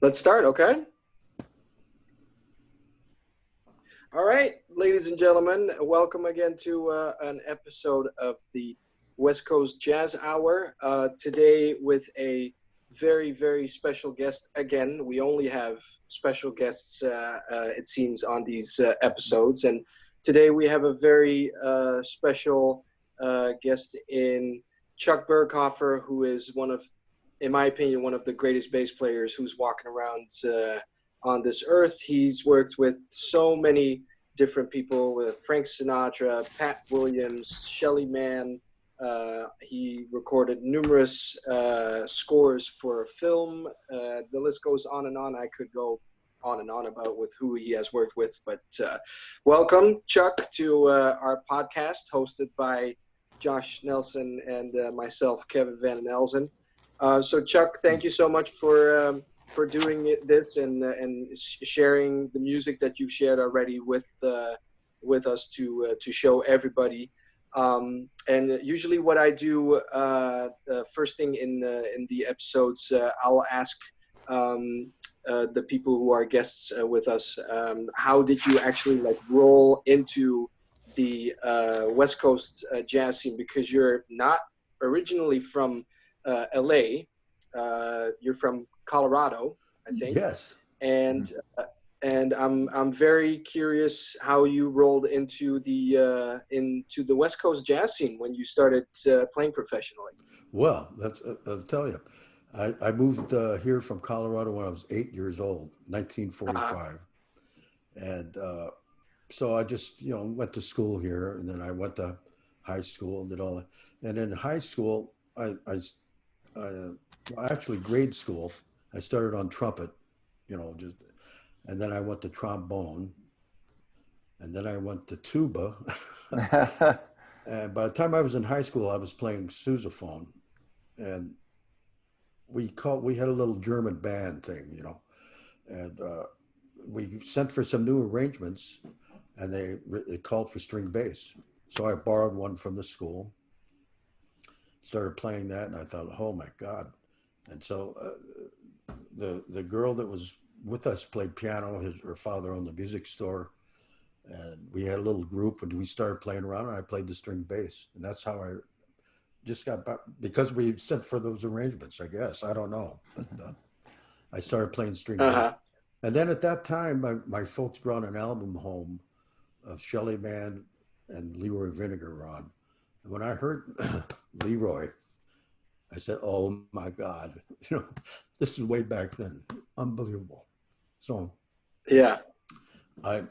Let's start, okay? All right, ladies and gentlemen, welcome again to an episode of the West Coast Jazz Hour. Today, with a very, very special guest again. We only have special guests, it seems, on these episodes. And today, we have a very special guest in Chuck Berghofer, who is one of, in my opinion, one of the greatest bass players who's walking around on this earth. He's worked with so many different people, with Frank Sinatra, Pat Williams, Shelly Manne. He recorded numerous scores for film. The list goes on and on. I could go on and on about with who he has worked with, but welcome, Chuck, to our podcast hosted by Josh Nelson and myself, Kevin Van Elzen. So, Chuck, thank you so much for doing this and sharing the music that you've shared already with us to show everybody. And usually, what I do first thing in the episodes, I'll ask the people who are guests with us, how did you actually like roll into the West Coast jazz scene? Because you're not originally from LA. You're from Colorado, I think, Yes. and Mhm. and I'm very curious how you rolled into the West Coast jazz scene when you started playing professionally. Well, I'll tell you. I moved here from Colorado when I was 8 years old, Uh, 1945. And so I just, went to school here and then I went to high school and did all that. And in high school, well, actually grade school, I started on trumpet, just, and then I went to trombone and then I went to tuba. And by the time I was in high school, I was playing sousaphone. And we had a little German band thing, and we sent for some new arrangements, and they called for string bass. So I borrowed one from the school, started playing that, and I thought, oh my God! And so the girl that was with us played piano. Her father owned the music store, and we had a little group, and we started playing around, and I played the string bass, and that's how I just got back because we sent for those arrangements. I guess I don't know, but I started playing string bass. uh-huh. And then at that time, my folks brought an album home of Shelly Manne and Leroy Vinegar on. And when I heard Leroy, I said, "Oh my God, you know, this is way back then, unbelievable." So Yeah. I,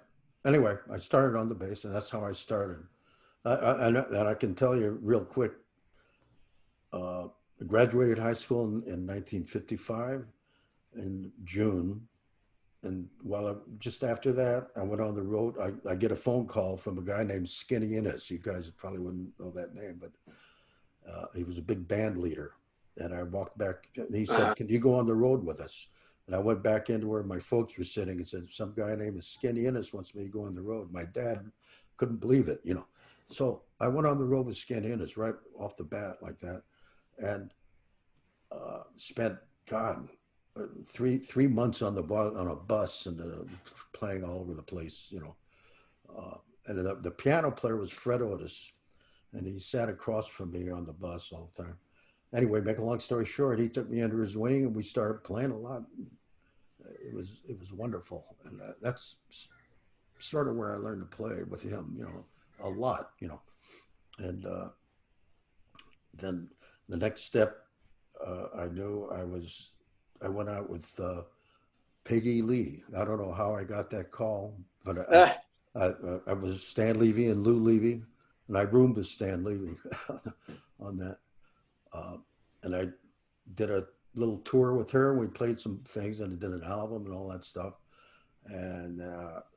anyway, I started on the bass, and that's how I started. And I can tell you real quick, I graduated high school in 1955 in June. And just after that, I went on the road. I get a phone call from a guy named Skinny Innes. You guys probably wouldn't know that name, but he was a big band leader. And I walked back, and he Uh-huh. said, "Can you go on the road with us?" And I went back into where my folks were sitting and said, "Some guy named Skinny Innes wants me to go on the road." My dad couldn't believe it. So I went on the road with Skinny Innes right off the bat like that, and spent God 3 months on the on a bus and playing all over the place. And the piano player was Fred Otis, and he sat across from me on the bus all the time. Anyway, make a long story short, he took me under his wing, and we started playing a lot. It was wonderful, and that's sort of where I learned to play with him. A lot. And then the next step, I knew I went out with Peggy Lee. I don't know how I got that call, but Uh, I was Stan Levy and Lou Levy, and I roomed with Stan Levy on that. Uh, and I did a little tour with her. And we played some things, and I did an album and all that stuff. And,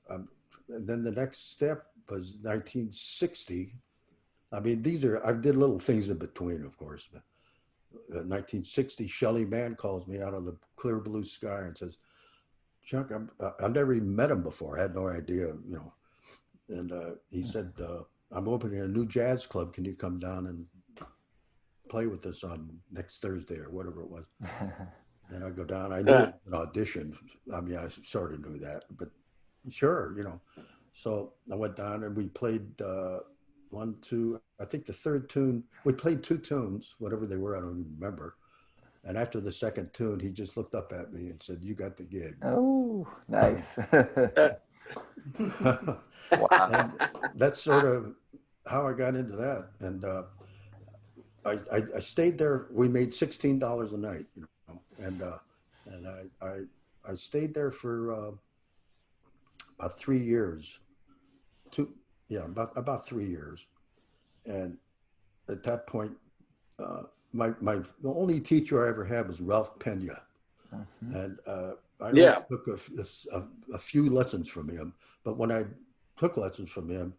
and then the next step was 1960. I mean, I did little things in between, of course. But 1960, Shelly Manne calls me out of the clear blue sky and says, "Chuck, I've never even met him before. I had no idea. And he said, I'm opening a new jazz club. Can you come down and play with us on next Thursday or whatever it was?" And I go down. I knew it was an audition. I mean, I sort of knew that, but sure, you know. So I went down and we played one, two. I think the third tune. We played two tunes, whatever they were. I don't even remember. And after the second tune, he just looked up at me and said, "You got the gig." Oh, nice. Wow. And that's sort of how I got into that. And I stayed there. We made $16 a night, you know, and I stayed there for about 3 years. About 3 years. And at that point, the only teacher I ever had was Ralph Pena, and I only took a few lessons from him. But when I took lessons from him,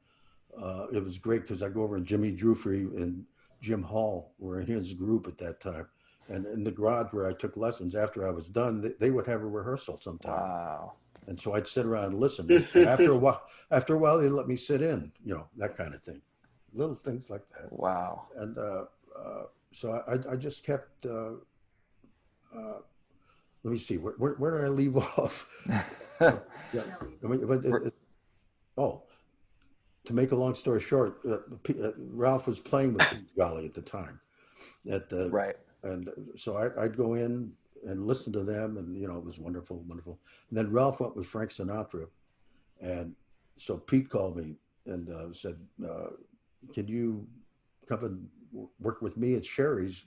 it was great because I go over and Jimmy Drufry and Jim Hall were in his group at that time. And in the garage where I took lessons, after I was done, they would have a rehearsal sometime. Wow. And so I'd sit around and listen. And after a while, they let me sit in, you know, that kind of thing. Little things like that. Wow. And so I just kept, let me see, where did I leave off? Yeah, I mean, to make a long story short, Ralph was playing with Pete Jolly at the time. Right. And so I'd go in and listen to them, and you know, it was wonderful, wonderful. And then Ralph went with Frank Sinatra, and so Pete called me and said, "Can you come and work with me at Sherry's?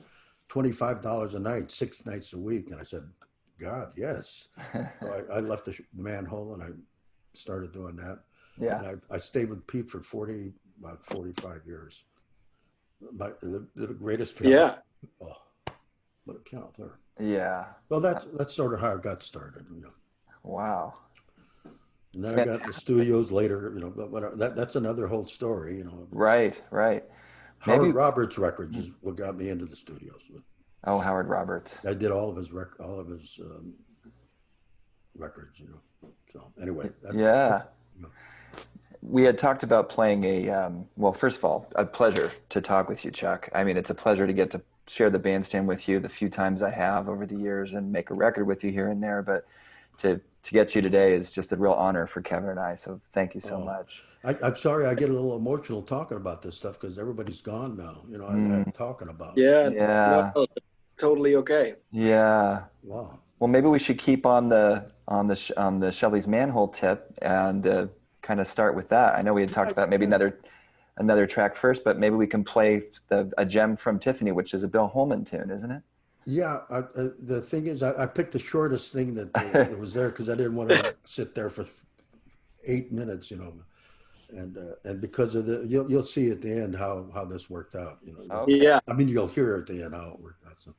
$25 a night, 6 nights a week." And I said, "God, yes." So I left the manhole and I started doing that. Yeah. And I stayed with Pete for about 45 years. The greatest piano. Yeah. Oh, what a piano player. Yeah. Well, that's sort of how I got started, you know. Wow. And then I got the studios later, you know, but that's another whole story, you know. Right. Howard Roberts records is what got me into the studios. Oh, Howard Roberts. I did all of his records, you know. So anyway. Yeah. You know. We had talked about playing well, first of all, a pleasure to talk with you, Chuck. I mean, it's a pleasure to get to share the bandstand with you the few times I have over the years and make a record with you here and there. But to get you today is just a real honor for Kevin and I. So thank you so much. I'm sorry I get a little emotional talking about this stuff because everybody's gone now. You know, I'm talking about it. Yeah. No, it's totally okay. Yeah. Wow. Well, maybe we should keep on the Shelley's Manhole tip and kind of start with that. I know we had talked about maybe another track first, but maybe we can play a gem from Tiffany, which is a Bill Holman tune, isn't it? Yeah. The thing is, I picked the shortest thing that was there because I didn't want to sit there for 8 minutes, you know. And because of you'll see at the end how this worked out, you know. Okay. Yeah. I mean, you'll hear at the end how it worked out. So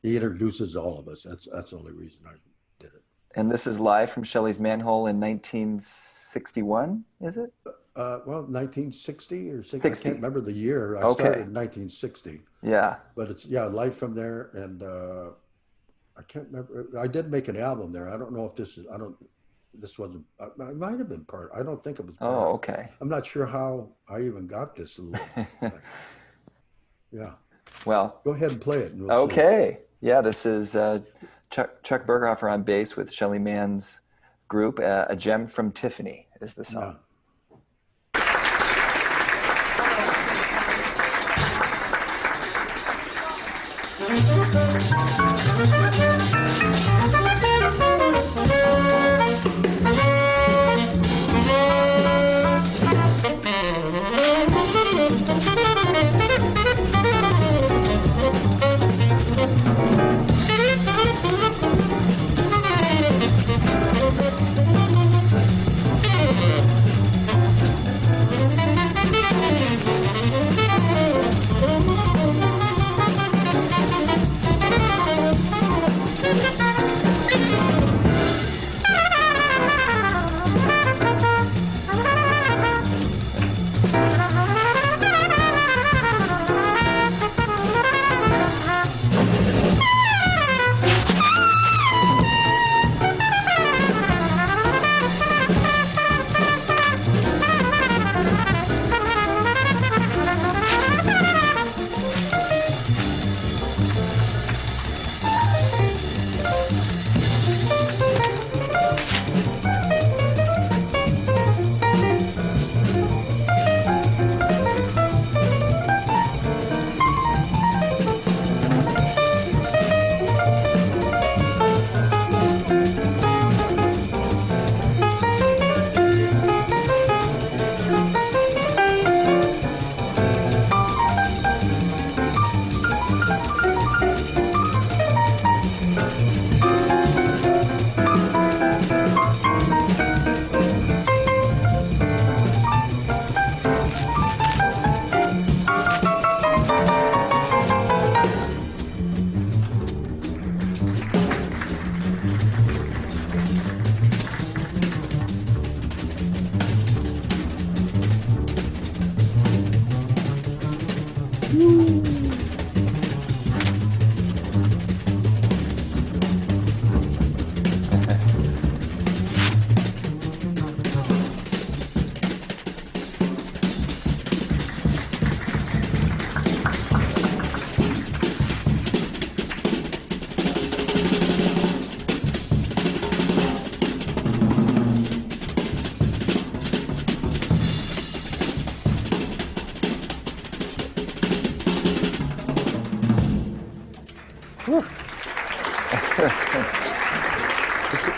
he introduces all of us. That's the only reason I did it. And this is live from Shelley's Manhole in 1961, is it? Well, 1960 or 60. 60. I can't remember the year. I Okay. started in 1960. Yeah. But it's live from there, and I can't remember. I did make an album there. I don't know if this is. This wasn't. It might have been part. I don't think it was. Oh, okay. I'm not sure how I even got this. Yeah. Well. Go ahead and play it. And we'll Okay. See. Yeah, this is Chuck Berghofer on bass with Shelley Mann's group. A Gem from Tiffany is the song. Yeah.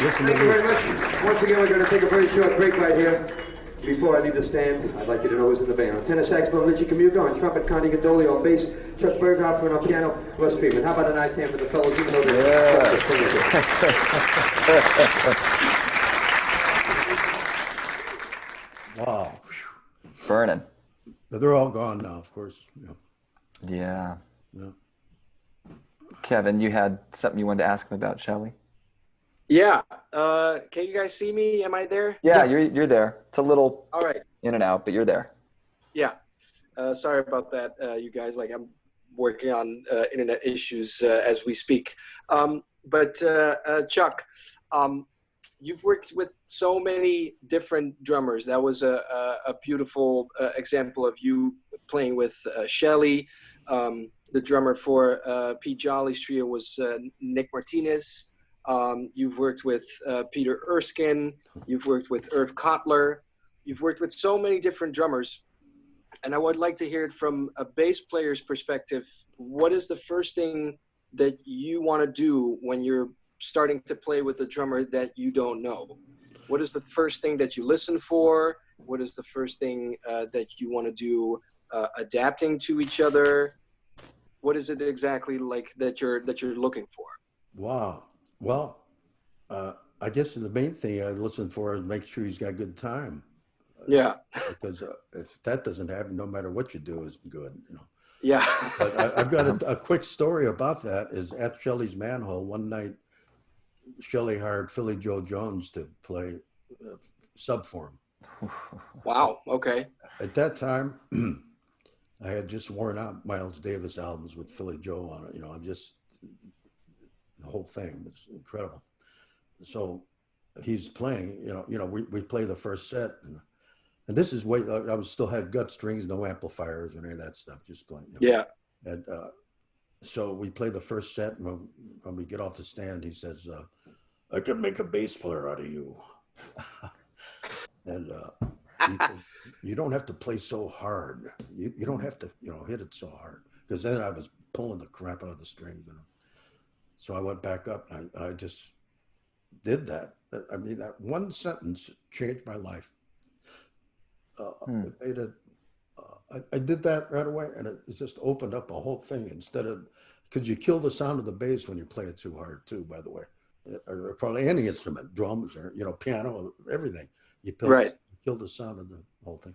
listen Thank to you very this. much. Once again, we're going to take a very short break right here. Before I leave the stand, I'd like you to know who's in the band. On tenor saxophone, Richie Camuga. On trumpet, Connie Gadoli. On bass, Chuck Berghoff. And on piano, Russ Friedman. How about a nice hand for the fellows, even though they're Wow. Burning. But they're all gone now, of course. Yeah. Yeah. Kevin, you had something you wanted to ask him about, Shelley? Yeah. Can you guys see me? Am I there? Yeah, you're there. It's a little All right. in and out, but you're there. Yeah. Sorry about that, you guys. Like, I'm working on internet issues as we speak. But Chuck, you've worked with so many different drummers. That was a beautiful example of you playing with Shelley. The drummer for Pete Jolly's trio was Nick Martinez. You've worked with Peter Erskine. You've worked with Irv Kotler. You've worked with so many different drummers. And I would like to hear it from a bass player's perspective. What is the first thing that you want to do when you're starting to play with a drummer that you don't know? What is the first thing that you listen for? What is the first thing that you want to do adapting to each other? What is it exactly like that you're looking for? Wow. Well, I guess the main thing I listen for is make sure he's got good time. Yeah. Because if that doesn't happen, no matter what you do is good. Yeah. But I've got a quick story about that. Is at Shelley's Manhole one night, Shelley hired Philly Joe Jones to play sub for him. Wow. Okay. At that time, I had just worn out Miles Davis albums with Philly Joe on it. I'm just, the whole thing was incredible. So he's playing, we play the first set, and this is way, I was still had gut strings, no amplifiers or any of that stuff, just playing. Yeah. And so we play the first set, and when we get off the stand, he says, I could make a bass player out of you. And he said, you don't have to play so hard. You don't have to, hit it so hard. Because then I was pulling the crap out of the strings. So I went back up, and I just did that. I mean, that one sentence changed my life. I did that right away, and it just opened up a whole thing. Instead of, because you kill the sound of the bass when you play it too hard too, by the way, or probably any instrument, drums or piano, everything. You kill the sound of the whole thing,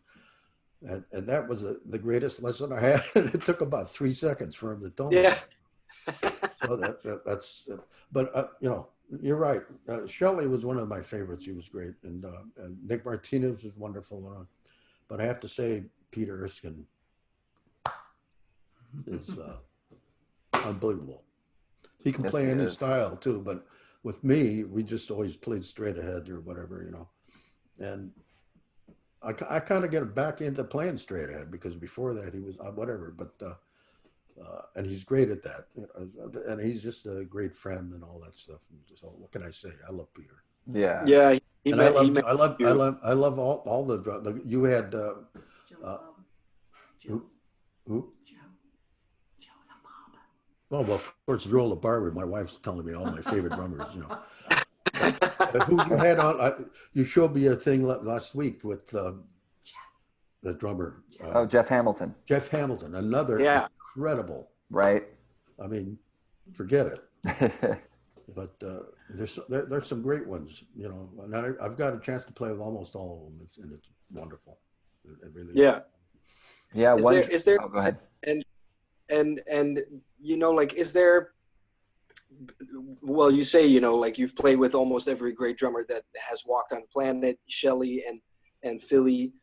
and that was the greatest lesson I had. It took about 3 seconds for him to tell me. Yeah. So that's, but you're right. Shelley was one of my favorites. He was great, and Nick Martinez was wonderful. But I have to say, Peter Erskine is unbelievable. He can play any style too, but with me, we just always played straight ahead or whatever, And I kind of get back into playing straight ahead because before that he was whatever. But and he's great at that, and he's just a great friend and all that stuff. And so what can I say? I love Peter. Yeah. Yeah. I love all the you had who? Well, of course, Joe LaBarbera. My wife's telling me all my favorite drummers. But who you had on? You showed me a thing last week with the drummer. Jeff Hamilton. Jeff Hamilton, another incredible. Right. I mean, forget it. But there's some great ones, And I've got a chance to play with almost all of them, and it's wonderful. It really Yeah. Yeah. Is there? Oh, go ahead. And like, is there? Well, you say like you've played with almost every great drummer that has walked on the planet, Shelley and Philly.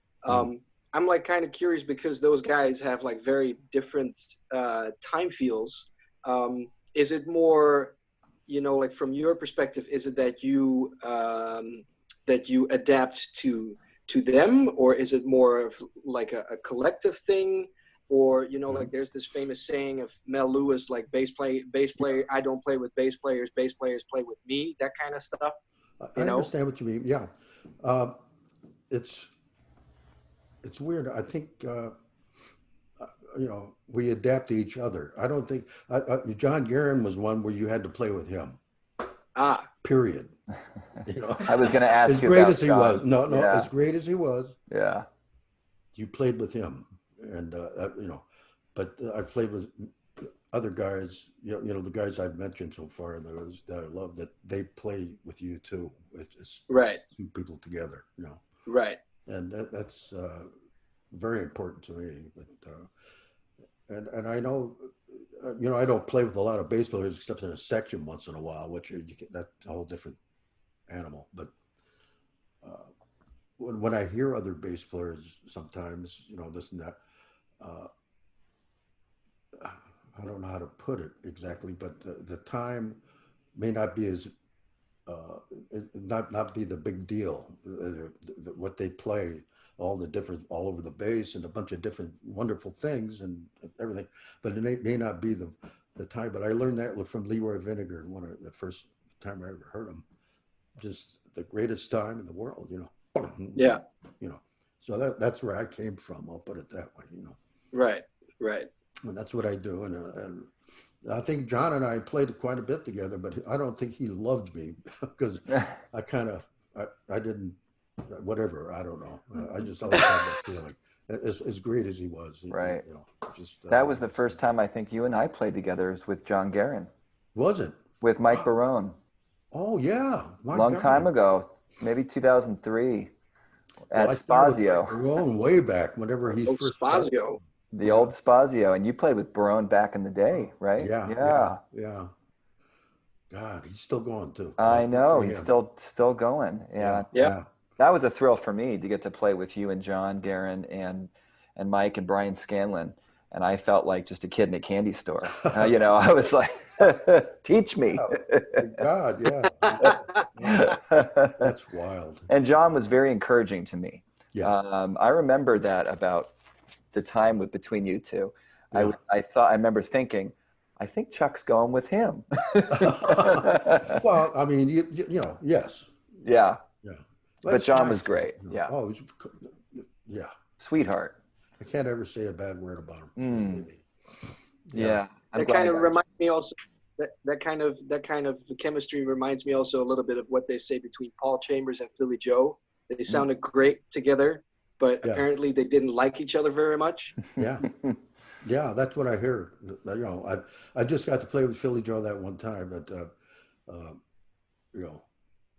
I'm like kind of curious because those guys have like very different time feels. Is it more, like from your perspective, is it that you adapt to them, or is it more of like a collective thing? Or, like there's this famous saying of Mel Lewis, like bass player, I don't play with bass players play with me, that kind of stuff. I understand what you mean. Yeah. It's weird. I think, we adapt to each other. I don't think, John Guerin was one where you had to play with him. Period. You know, I was going to ask as you great about as he John. was. No, Yeah. as great as he was, Yeah. you played with him, and you know, but I played with other guys. You know, the guys I've mentioned so far, and those that I love, that they play with you too. It's Right. two people together. You know, Right. and that's very important to me. But and I know, you know, I don't play with a lot of bass players except in a section once in a while, which that's a whole different animal. But uh, when I hear other bass players, sometimes, you know, this and that, uh, I don't know how to put it exactly, but the time may not be as not be the big deal. What they play, all the different, all over the bass, and a bunch of different wonderful things and everything, but it may not be the time. But I learned that from Leroy Vinegar, one of the first time I ever heard him. Just the greatest time in the world, you know. Yeah. You know, so that's where I came from. I'll put it that way, you know. Right. Right. And that's what I do. And I think John and I played quite a bit together, but I don't think he loved me because I kind of, I didn't, whatever, I don't know. I just always had that feeling. As great as he was, Right. you know, just That was the first time I think you and I played together, was with John Guerin, was it? with Mike Barone. Oh yeah, my Long God. time ago, maybe 2003 at Well, I started with Spazio, Barone way back whenever he Oh, first Spazio. the Yeah. old Spazio, and you played with Barone back in the day, right? Yeah. God, he's still going too. I Good know for he's him. still going. Yeah. Yeah. That was a thrill for me to get to play with you and John Guerin and Mike and Brian Scanlon. And I felt like just a kid in a candy store. You know, I was like, teach me. Thank God, yeah. That's wild. And John was very encouraging to me. Yeah. I remember that about the time between you two. Yeah. I remember thinking, I think Chuck's going with him. Well, I mean, you know, yes. Yeah. Yeah. But John was great. You know. Yeah. Oh, yeah. Sweetheart. I can't ever say a bad word about him. Mm. Really. Yeah. I'm That glad kind I of got reminds me also that kind of chemistry reminds me also a little bit of what they say between Paul Chambers and Philly Joe. They sounded great together, but Yeah. apparently they didn't like each other very much. Yeah. Yeah, that's what I hear. You know, I just got to play with Philly Joe that one time, but you know,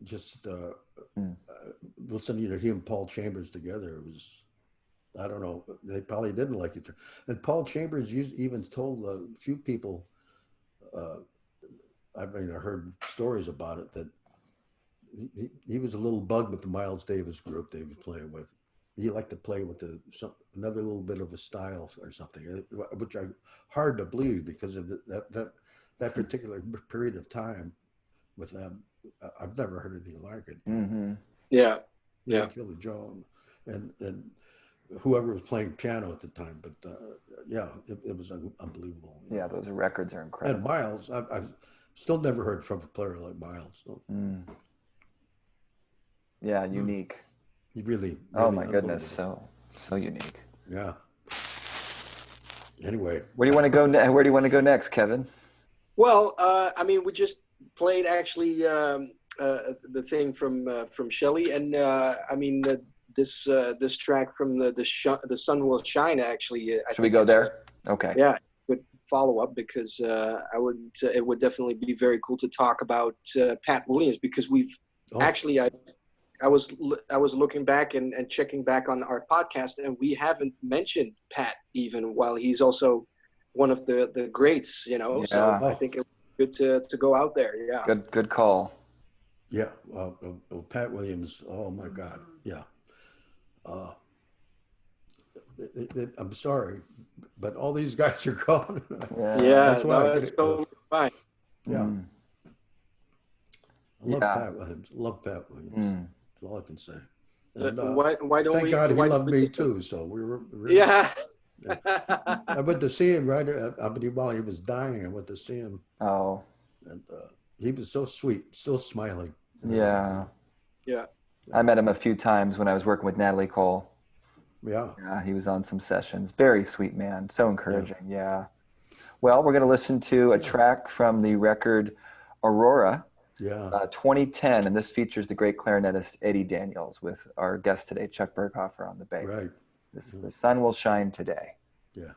just listening to him and Paul Chambers together, it was, I don't know, they probably didn't like each other. And Paul Chambers even told a few people, I mean, I heard stories about it, that he was a little bug with the Miles Davis group they was playing with. He liked to play with another little bit of a style or something, which I hard to believe because of that particular period of time with them. I've never heard anything like it. Mm-hmm. Yeah. Yeah, Philly Joe and whoever was playing piano at the time, but yeah, it was unbelievable. Yeah, those records are And incredible. Miles, I've still never heard from a player like Miles. So Yeah, unique. he really Oh my goodness, unbelievable. so unique. Yeah. Anyway, Where do you want to go? Where do you want to go next, Kevin? Well, I mean, we just played actually the thing from Shelley, and I mean this track from the Sun Will Shine. Actually, I Should we think go it's, there? Okay. Yeah, good follow up because it would definitely be very cool to talk about Pat Williams because we've actually I was looking back and checking back on our podcast, and we haven't mentioned Pat even, while he's also one of the greats, you know. Yeah. So I think it would be good to go out there. Yeah. Good call. yeah, Pat Williams. Oh my God, yeah. I'm sorry, but all these guys are gone. Yeah, That's why I did it's it. totally fine. Yeah. Mm. I love Yeah. Pat Williams. Love Pat Williams. Mm. That's all I can say. But And, why don't thank we? God he why don't loved we me just- too. So we were. Yeah. I went to see him right while he was dying. I went to see him, Oh, and he was so sweet, still smiling. yeah. Yeah. I met him a few times when I was working with Natalie Cole. Yeah. Yeah, he was on some sessions. Very sweet man. So encouraging. Yeah. Well, we're going to listen to a track from the record Aurora. Yeah. 2010, and this features the great clarinetist Eddie Daniels with our guest today, Chuck Berghofer, on the bass. Right. The sun will shine today. Yeah.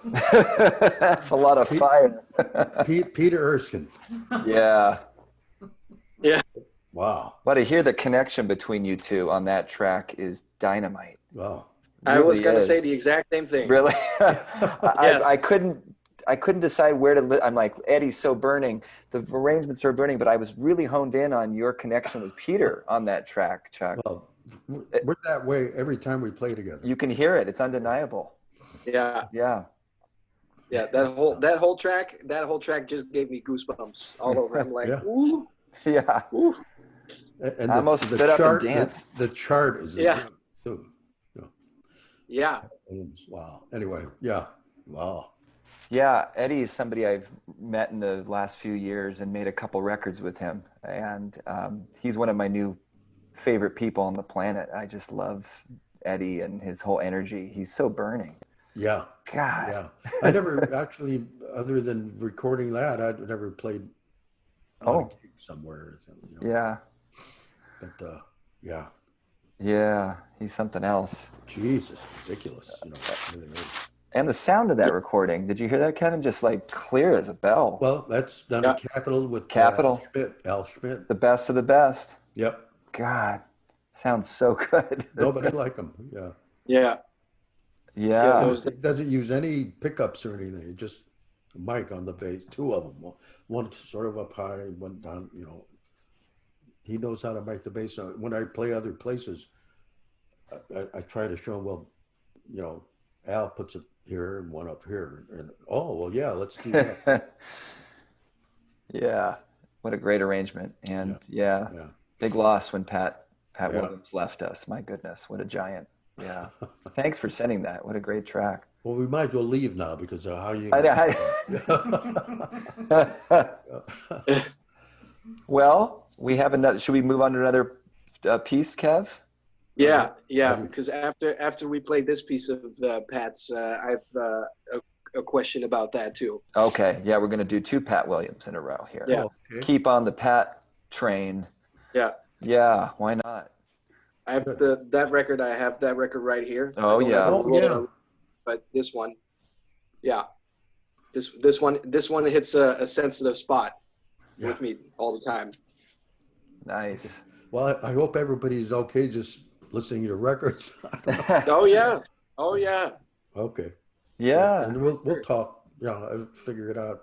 That's a lot of fire. Peter Erskine. Yeah. Yeah. Wow. But I hear the connection between you two on that track is dynamite. Wow. I was Really going to is. say the exact same thing. Really? Yes. I couldn't decide where to I'm like, Eddie's so burning. The arrangements are burning, but I was really honed in on your connection with Peter on that track, Chuck. Well, we're that way every time we play together. You can hear it. It's undeniable. Yeah. Yeah. Yeah. That whole track just gave me goosebumps all over. I'm like, Yeah. ooh, Yeah. ooh. And I almost stood up and danced. The chart is Yeah. too. Yeah. Wow. Anyway, yeah. Wow. Yeah, Eddie is somebody I've met in the last few years and made a couple records with him. And he's one of my new favorite people on the planet. I just love Eddie and his whole energy. He's so burning. Yeah. God. Yeah. I never actually, other than recording that, I'd never played on a gig somewhere. Or something, Yeah. But yeah. Yeah. He's something else. Jesus, ridiculous. Really is. And the sound of that recording, did you hear that, Kevin? Just like clear as a bell. Well, that's done at Capitol with Capitol. Al Schmidt. The best of the best. Yep. God, sounds so good. Nobody like him. Yeah. Yeah. Yeah. It doesn't use any pickups or anything. Just a mic on the bass, two of them. One sort of up high, one down, He knows how to make the bass. When I play other places, I try to show him, well, Al puts it here and one up here. And, oh, well, yeah, let's do that. Yeah. What a great arrangement. And yeah. Big loss when Pat Williams left us. My goodness, what a giant. Yeah. Thanks for sending that. What a great track. Well, we might as well leave now because how are you? Well, we have another. Should we move on to another piece, Kev? Yeah, because after we played this piece of Pat's, I have a question about that too. Okay, yeah, we're going to do two Pat Williams in a row here. Yeah. Okay. Keep on the Pat train. Yeah. Yeah, why not? I have that record. I have that record right here. Oh, yeah. But this one, yeah, this one hits a sensitive spot with me all the time. Nice. Well, I hope everybody's okay just listening to records. Oh yeah. Okay. Yeah. And we'll talk. I'll figure it out.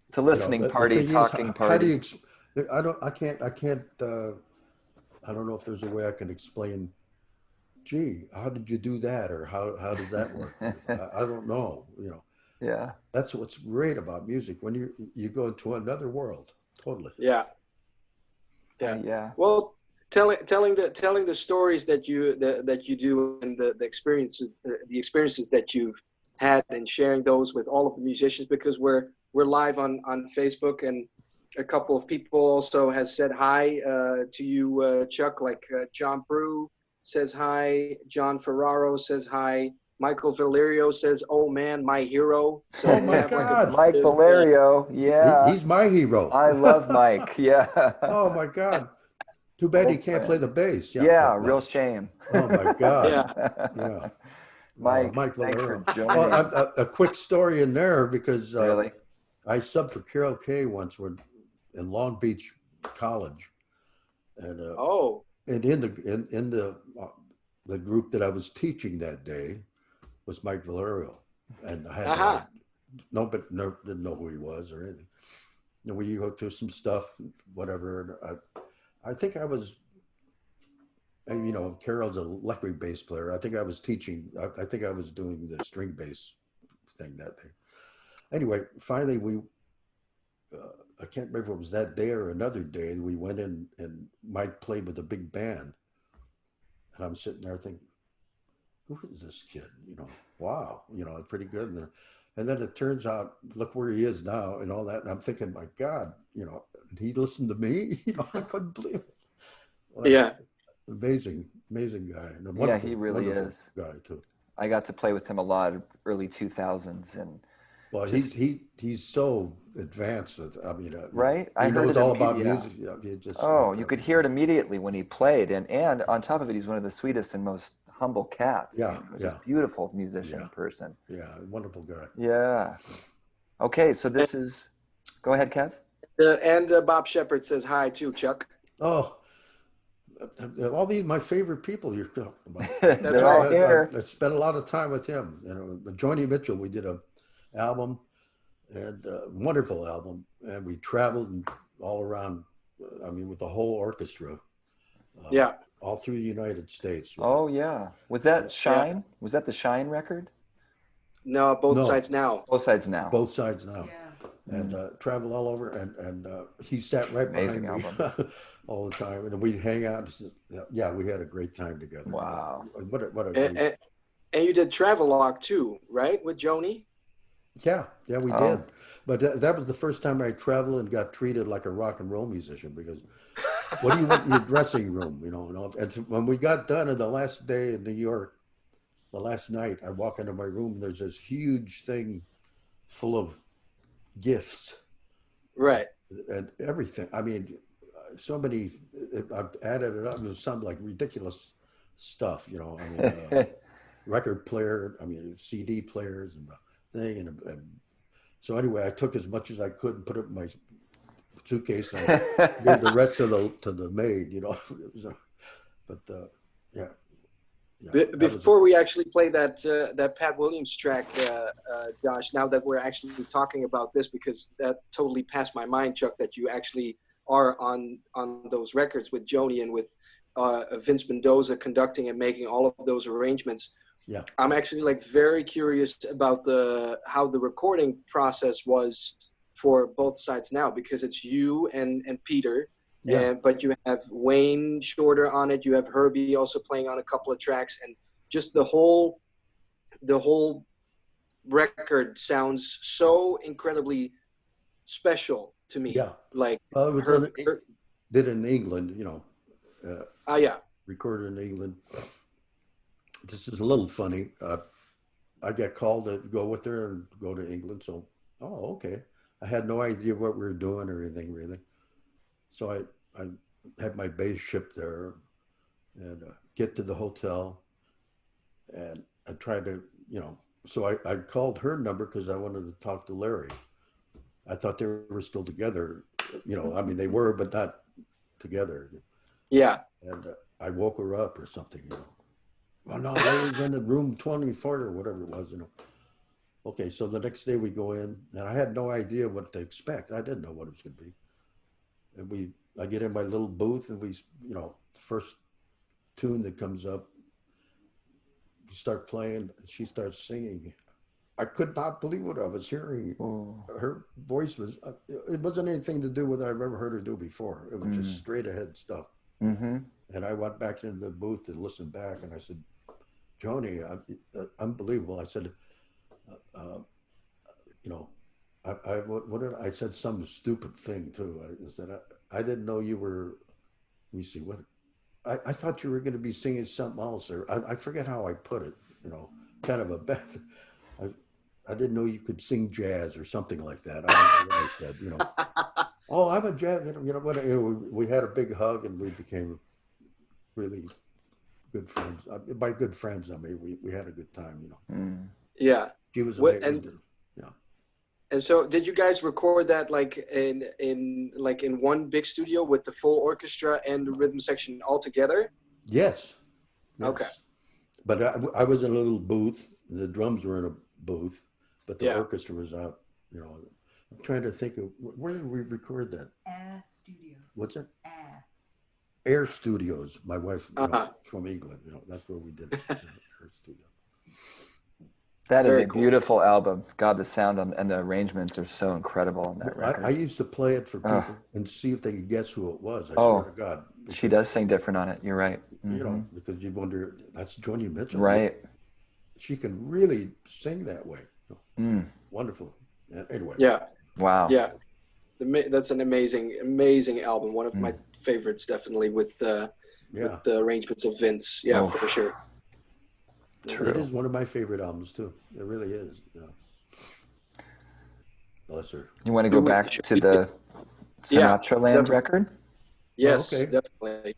It's a listening party, talking party. How do you? I can't. I don't know if there's a way I can explain. Gee, how did you do that, or how does that work? I don't know. Yeah. That's what's great about music when you go into another world. Totally. Yeah. Well, telling the stories that you do and the experiences that you've had, and sharing those with all of the musicians, because we're live on Facebook, and a couple of people also has said hi to you, Chuck, like John Brew says hi, John Ferraro says hi, Michael Valerio says, "Oh man, my hero." So oh my God, Mike Valerio, yeah, he's my hero. I love Mike. Yeah. Oh my God. Too bad he can't play the bass. Yeah, real shame. Oh my God. Yeah. Mike thanks for joining. Well, a quick story in there because really? I subbed for Carol Kay once in Long Beach College, and and in the group that I was teaching that day was Mike Valerio, and I had didn't know who he was or anything. And we go through some stuff, whatever. And I think I was, Carol's an electric bass player. I think I was teaching. I think I was doing the string bass thing that day. Anyway, finally I can't remember if it was that day or another day. We went in and Mike played with a big band, and I'm sitting there thinking, who is this kid? Wow, pretty good. And then it turns out, look where he is now and all that. And I'm thinking, my God, he listened to me. I couldn't believe it. Well, yeah, amazing guy. And he really is. Guy too. I got to play with him a lot, early 2000s, and well, he's so advanced. Right? He knows all about music. Yeah, you could hear it immediately when he played, and on top of it, he's one of the sweetest and most humble cats. Yeah, you know, yeah. just beautiful musician Yeah. in person. Yeah, wonderful guy. Yeah. Okay, so this is. Go ahead, Kev. And Bob Shepard says hi too, Chuck. Oh, all these my favorite people you're talking about. That's They're all right. here. I spent a lot of time with him. You know, with Joni Mitchell, we did a album, and wonderful album, and we traveled all around. I mean, with the whole orchestra, Yeah. all through the United States. Oh yeah. Was that Shine? Was that the Shine record? No, both No. sides now. Both sides now. Both sides now. Yeah. And travel all over, and he sat right Amazing behind me all the time, and we'd hang out. Yeah, we had a great time together. Wow. What a And, great, and you did Travelogue too, right? With Joni? yeah, we Oh. did. But that was the first time I traveled and got treated like a rock and roll musician, because what do you want in your dressing room, you know? And so when we got done on the last day in New York, the last night, I walk into my room, there's this huge thing full of gifts Right. and everything. I mean, so many. I've added it up. It was some like ridiculous stuff, you know. I mean, record player. I mean, CD players and the thing. And so anyway, I took as much as I could and put it in my suitcase, and I gave the rest to the maid, you know. So, but yeah. Before we actually play that Pat Williams track, Josh, now that we're actually talking about this, because that totally passed my mind, Chuck, that you actually are on those records with Joni and with Vince Mendoza conducting and making all of those arrangements. Yeah. I'm actually like very curious about how the recording process was for both sides now, because it's you and Peter. Yeah. But you have Wayne Shorter on it. You have Herbie also playing on a couple of tracks, and just the whole record sounds so incredibly special to me. Yeah. Like It was Her- did in England, you know. yeah, Recorded in England. This is a little funny. I got called to go with her and go to England. So, okay. I had no idea what we were doing or anything really. So I had my bass shipped there, and get to the hotel, and I tried to, you know. So I called her number because I wanted to talk to Larry. I thought they were still together, you know. I mean, they were, but not together. yeah, And I woke her up or something, you know. Well, no, Larry's in the room 24 or whatever it was, you know. Okay, so the next day we go in, and I had no idea what to expect. I didn't know what it was going to be. And I get in my little booth, and you know, the first tune that comes up, we start playing, and she starts singing. I could not believe what I was hearing. Oh. Her voice was, it wasn't anything to do with what I've ever heard her do before. It was just straight ahead stuff. Mm-hmm. And I went back into the booth and listened back, and I said, Joni, unbelievable. I said, you know, I said some stupid thing too. I said, I didn't know you were, let me see, I thought you were going to be singing something else, or I forget how I put it, you know, kind of a bad, I didn't know you could sing jazz or something like that. I don't know what I said, you know. Oh, I'm a jazz, you know what, we had a big hug, and we became really good friends. By good friends, I mean, we had a good time, you know. yeah. She was What- amazing. And so, did you guys record that like in one big studio with the full orchestra and the rhythm section all together? Yes. Okay. But I was in a little booth. The drums were in a booth, but the Yeah. orchestra was out. You know, I'm trying to think of where did we record that? Air Studios. What's it? Air. Air Studios. My wife you know, Uh-huh. from England. You know, that's where we did it. Air Studio. That is Very a cool. beautiful album. God, the sound and the arrangements are so incredible on that record. I used to play it for people and see if they could guess who it was. I swear to God. She does sing different on it. You're right. You know, because you wonder, that's Joni Mitchell. Right. She can really sing that way. Mm. Wonderful. Anyway. Yeah, Wow. yeah. That's an amazing album. One of my favorites, definitely, with the arrangements of Vince. Yeah, Oh. for sure. True. It is one of my favorite albums too. It really is. Yeah. Bless her. You want to go back to the Yeah, Sinatra Land definitely. record? Yes, okay. definitely.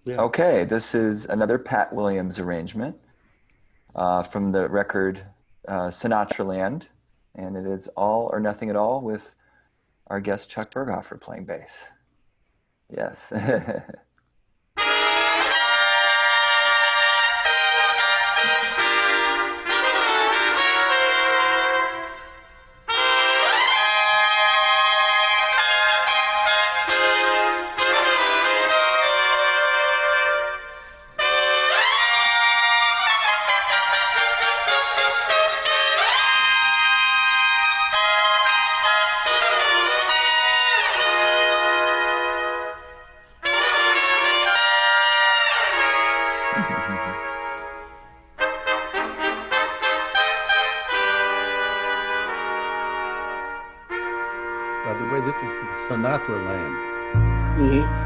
Yeah. Okay, this is another Pat Williams arrangement from the record Sinatraland, and it is All or Nothing at All with our guest Chuck Berghofer playing bass. Yes. By the way, this is from Sinatra Land. Mm-hmm.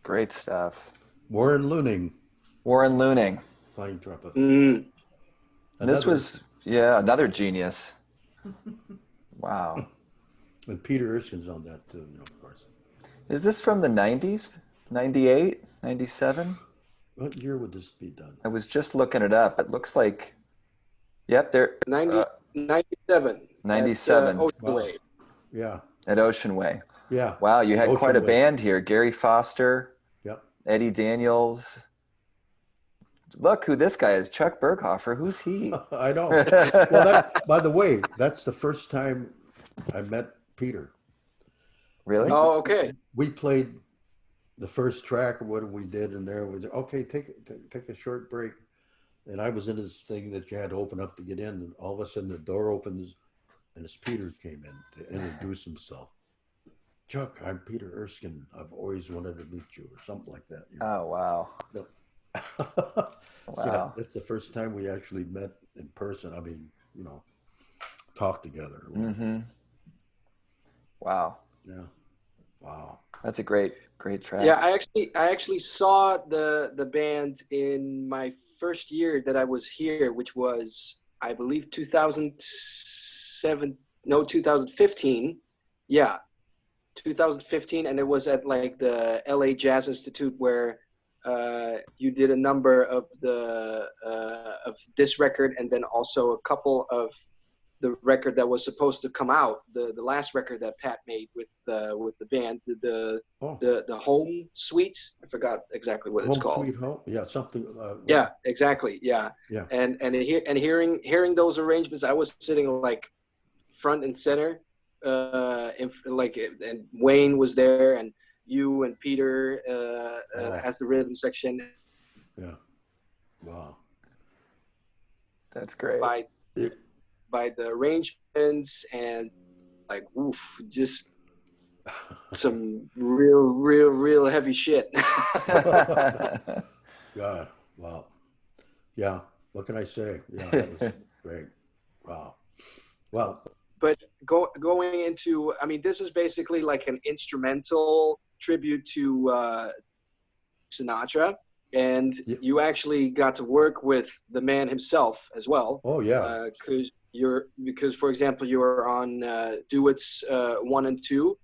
Great stuff. Warren Looning Warren Looning. playing trumpet. Mm. This was, another genius. Wow. And Peter Erskine's on that too, of course. Is this from the 90s? 98? 97? What year would this be done? I was just looking it up. It looks like, yep, there. 97. 97. Ocean Wow. Way. Yeah. At Ocean Way. Yeah. Wow, you had quite a Ocean Way. band here. Gary Foster, Yeah. Eddie Daniels. Look who this guy is, Chuck Berghofer. Who's he? I know. Well, that, by the way, that's the first time I met Peter. Really? Oh, okay. We played the first track of what we did, and there was okay. Take a short break, and I was in this thing that you had to open up to get in, and all of a sudden the door opens, and it's Peter came in to introduce himself. Chuck, I'm Peter Erskine. I've always wanted to meet you, or something like that. You know? Oh, wow. So, Wow. that's the first time we actually met in person. I mean, you know, talked together. Mm-hmm. Wow. Yeah. Wow. That's a great track. Yeah, I actually saw the band in my first year that I was here, which was, I believe, 2015. Yeah, 2015, and it was at like the LA Jazz Institute where you did a number of of this record, and then also a couple of the record that was supposed to come out, the last record that Pat made with the band, the Home Suite. I forgot exactly what it's Home called. Sweet Home. Yeah, something. Yeah, exactly. Yeah. Yeah. And hearing those arrangements, I was sitting like front and center, and Wayne was there, and you and Peter as the rhythm section. Yeah. Wow. That's great. By the arrangements and like, oof, just some real heavy shit. God. Wow. Yeah. What can I say? Yeah, that was great. Wow. Well. But going into, I mean, this is basically like an instrumental tribute to Sinatra, and you actually got to work with the man himself as well. Oh yeah. Because for example, you were on Duets 1 and 2,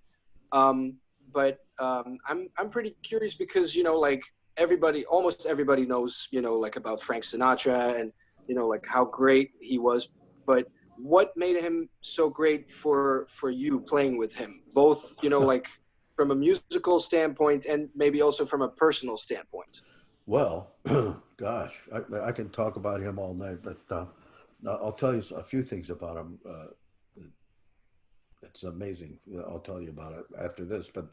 but I'm pretty curious because like almost everybody knows like about Frank Sinatra and like how great he was, but what made him so great for you playing with him, both like from a musical standpoint and maybe also from a personal standpoint? Well, gosh, I can talk about him all night, but I'll tell you a few things about him. It's amazing. I'll tell you about it after this. But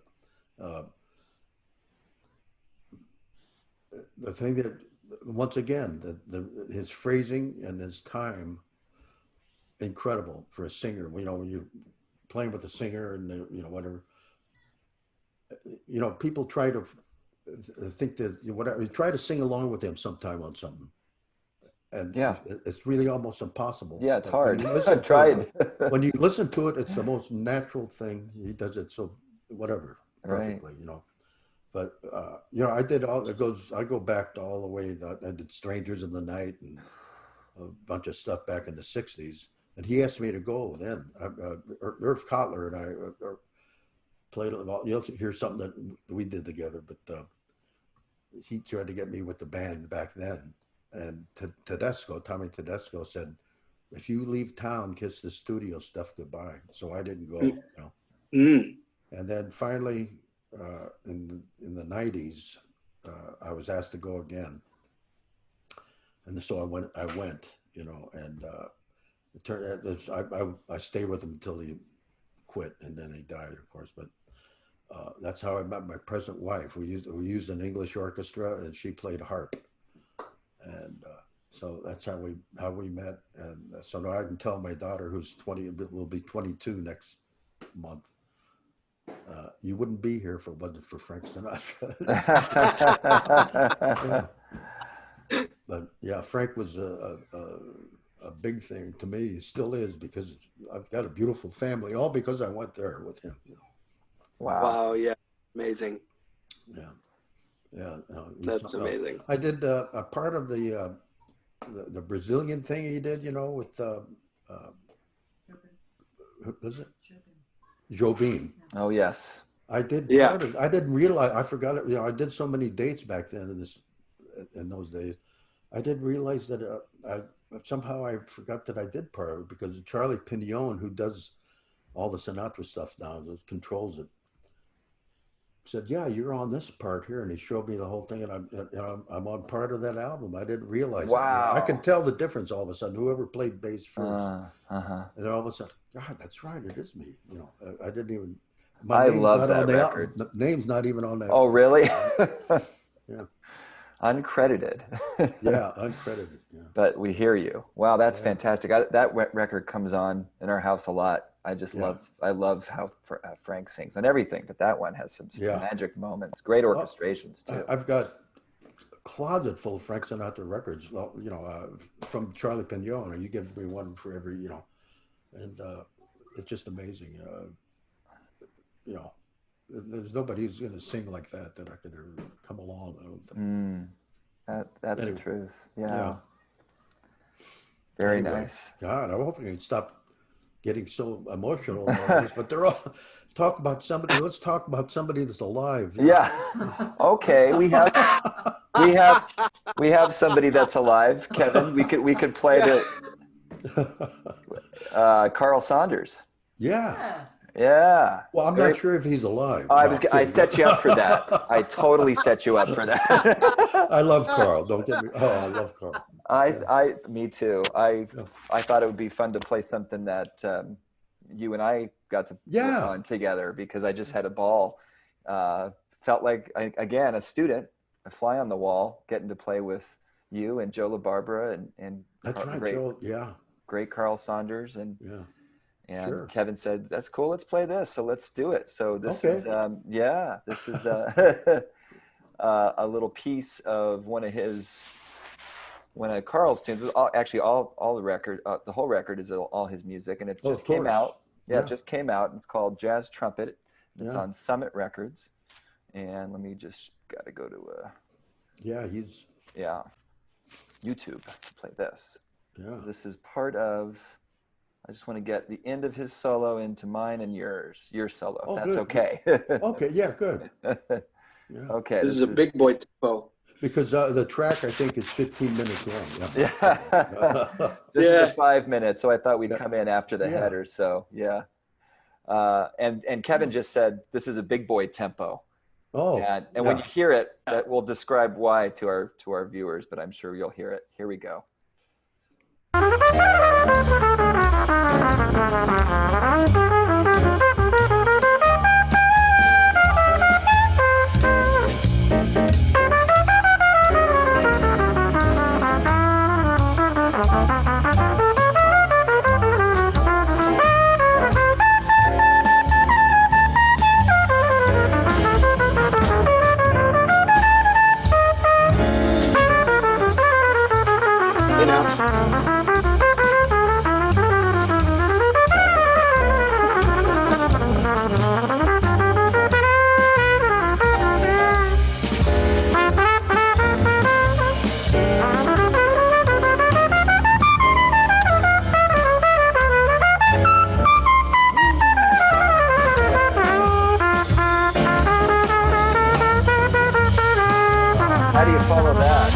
the thing that, once again, his phrasing and his time, incredible for a singer. When you're playing with a singer and whatever, people try to think that whatever, you try to sing along with him sometime on something. And yeah, it's really almost impossible. Yeah, it's hard. I tried. When you listen to it, it's the most natural thing. He does it so perfectly, right. But I did all. I go back to all the way. I did Strangers in the Night and a bunch of stuff back in the '60s. And he asked me to go then. Irv Kotler and I played. You'll hear something that we did together, but he tried to get me with the band back then. And Tommy Tedesco said, "If you leave town, kiss the studio stuff goodbye." So I didn't go. And then finally, in the '90s, I was asked to go again, and so I went. And it turned out I stayed with him until he quit, and then he died, of course. But that's how I met my present wife. We used an English orchestra, and she played harp. And so that's how we met. And so now I can tell my daughter, who's 20, will be 22 next month, you wouldn't be here if it wasn't for Frank Sinatra. Yeah. But yeah, Frank was a big thing to me. He still is, because I've got a beautiful family, all because I went there with him. Wow. Yeah. Amazing. Yeah. Yeah, that's amazing. I did a part of the Brazilian thing he did, with who was it? Jobim. Oh yes. I did. Yeah. I didn't realize. I forgot it. I did so many dates back then in those days. I didn't realize that somehow I forgot that I did part of it because Charlie Pignon, who does all the Sinatra stuff now, that controls it, said, "Yeah, you're on this part here," and he showed me the whole thing, and I'm on part of that album. I didn't realize it. Wow. I can tell the difference all of a sudden. Whoever played bass first, Uh-huh. and then all of a sudden, God, that's right, it is me. You know, I didn't even. I name's love not that on the record. name's not even on that. Oh, really? Yeah. Uncredited. Yeah, uncredited. Yeah. But we hear you. Wow, that's Yeah. fantastic. That record comes on in our house a lot. I just Yeah. love how Frank sings and everything, but that one has some Yeah. magic moments, great orchestrations too. I've got a closet full of Frank Sinatra records. Well, you know, from Charlie Pignon, and you give me one for every, you know, and it's just amazing. You know, there's nobody who's going to sing like that I could ever come along. I don't think. That's Anyway, the truth. Yeah. yeah. Very Anyway, nice. God, I hope you can stop getting so emotional about this, but they're all talk about somebody. Let's talk about somebody that's alive. Yeah. Okay. We have somebody that's alive, Kevin. We could play the Carl Saunders. Yeah. Yeah. Well, I'm not sure if he's alive. Oh, No, I I'm set you up for that. I totally set you up for that. I love Carl. Don't get me. Oh, I love Carl. Me too. I thought it would be fun to play something that you and I got to work on together because I just had a ball. Felt like again a student, a fly on the wall, getting to play with you and Joe LaBarbera and That's right, Joe. Yeah. Great Carl Saunders and Sure. Kevin said, "That's cool. Let's play this. So let's do it." So this is this is a little piece of one of Carl's tunes. Actually, all the record, the whole record is all his music, and it just came out. Yeah, it just came out. And it's called Jazz Trumpet. It's on Summit Records. And let me just got to go to YouTube to play this. Yeah. This is part of. I just want to get the end of his solo into mine and your solo. Oh, that's good. okay. Okay. Yeah. Good. Yeah. Okay. This is a big boy tempo. Because the track I think is 15 minutes long. Yeah. This is 5 minutes, so I thought we'd come in after the header. So yeah. And Kevin just said this is a big boy tempo. Oh. And when you hear it, that will describe why to our viewers, but I'm sure you'll hear it. Here we go. You know. How do you follow that?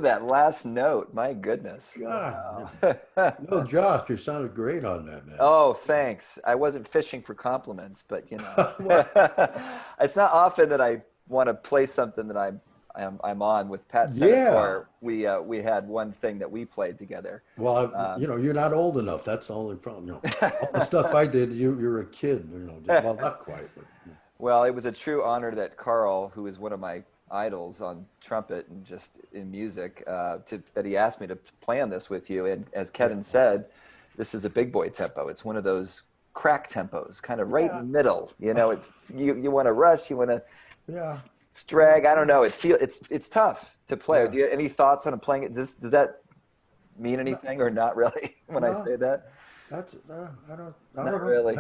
that last note. My goodness. God. Wow. No, Josh, you sounded great on that, man. Oh, thanks. I wasn't fishing for compliments, but What? it's not often that I want to play something that I'm on with Pat Yeah. Senator. We had one thing that we played together. Well, Um, you're not old enough. That's the only problem. All the stuff I did, you're a kid. Well, not quite, but Well, it was a true honor that Carl, who is one of my idols on trumpet and just in music, that he asked me to play on this with you. And as Kevin said, this is a big boy tempo. It's one of those crack tempos, kind of right in the middle. You want to rush, you want to yeah. drag. I don't know. It's tough to play. Yeah. Do you have any thoughts on playing it? Does that mean anything or not really when I No. say that? That's I don't Not know. really.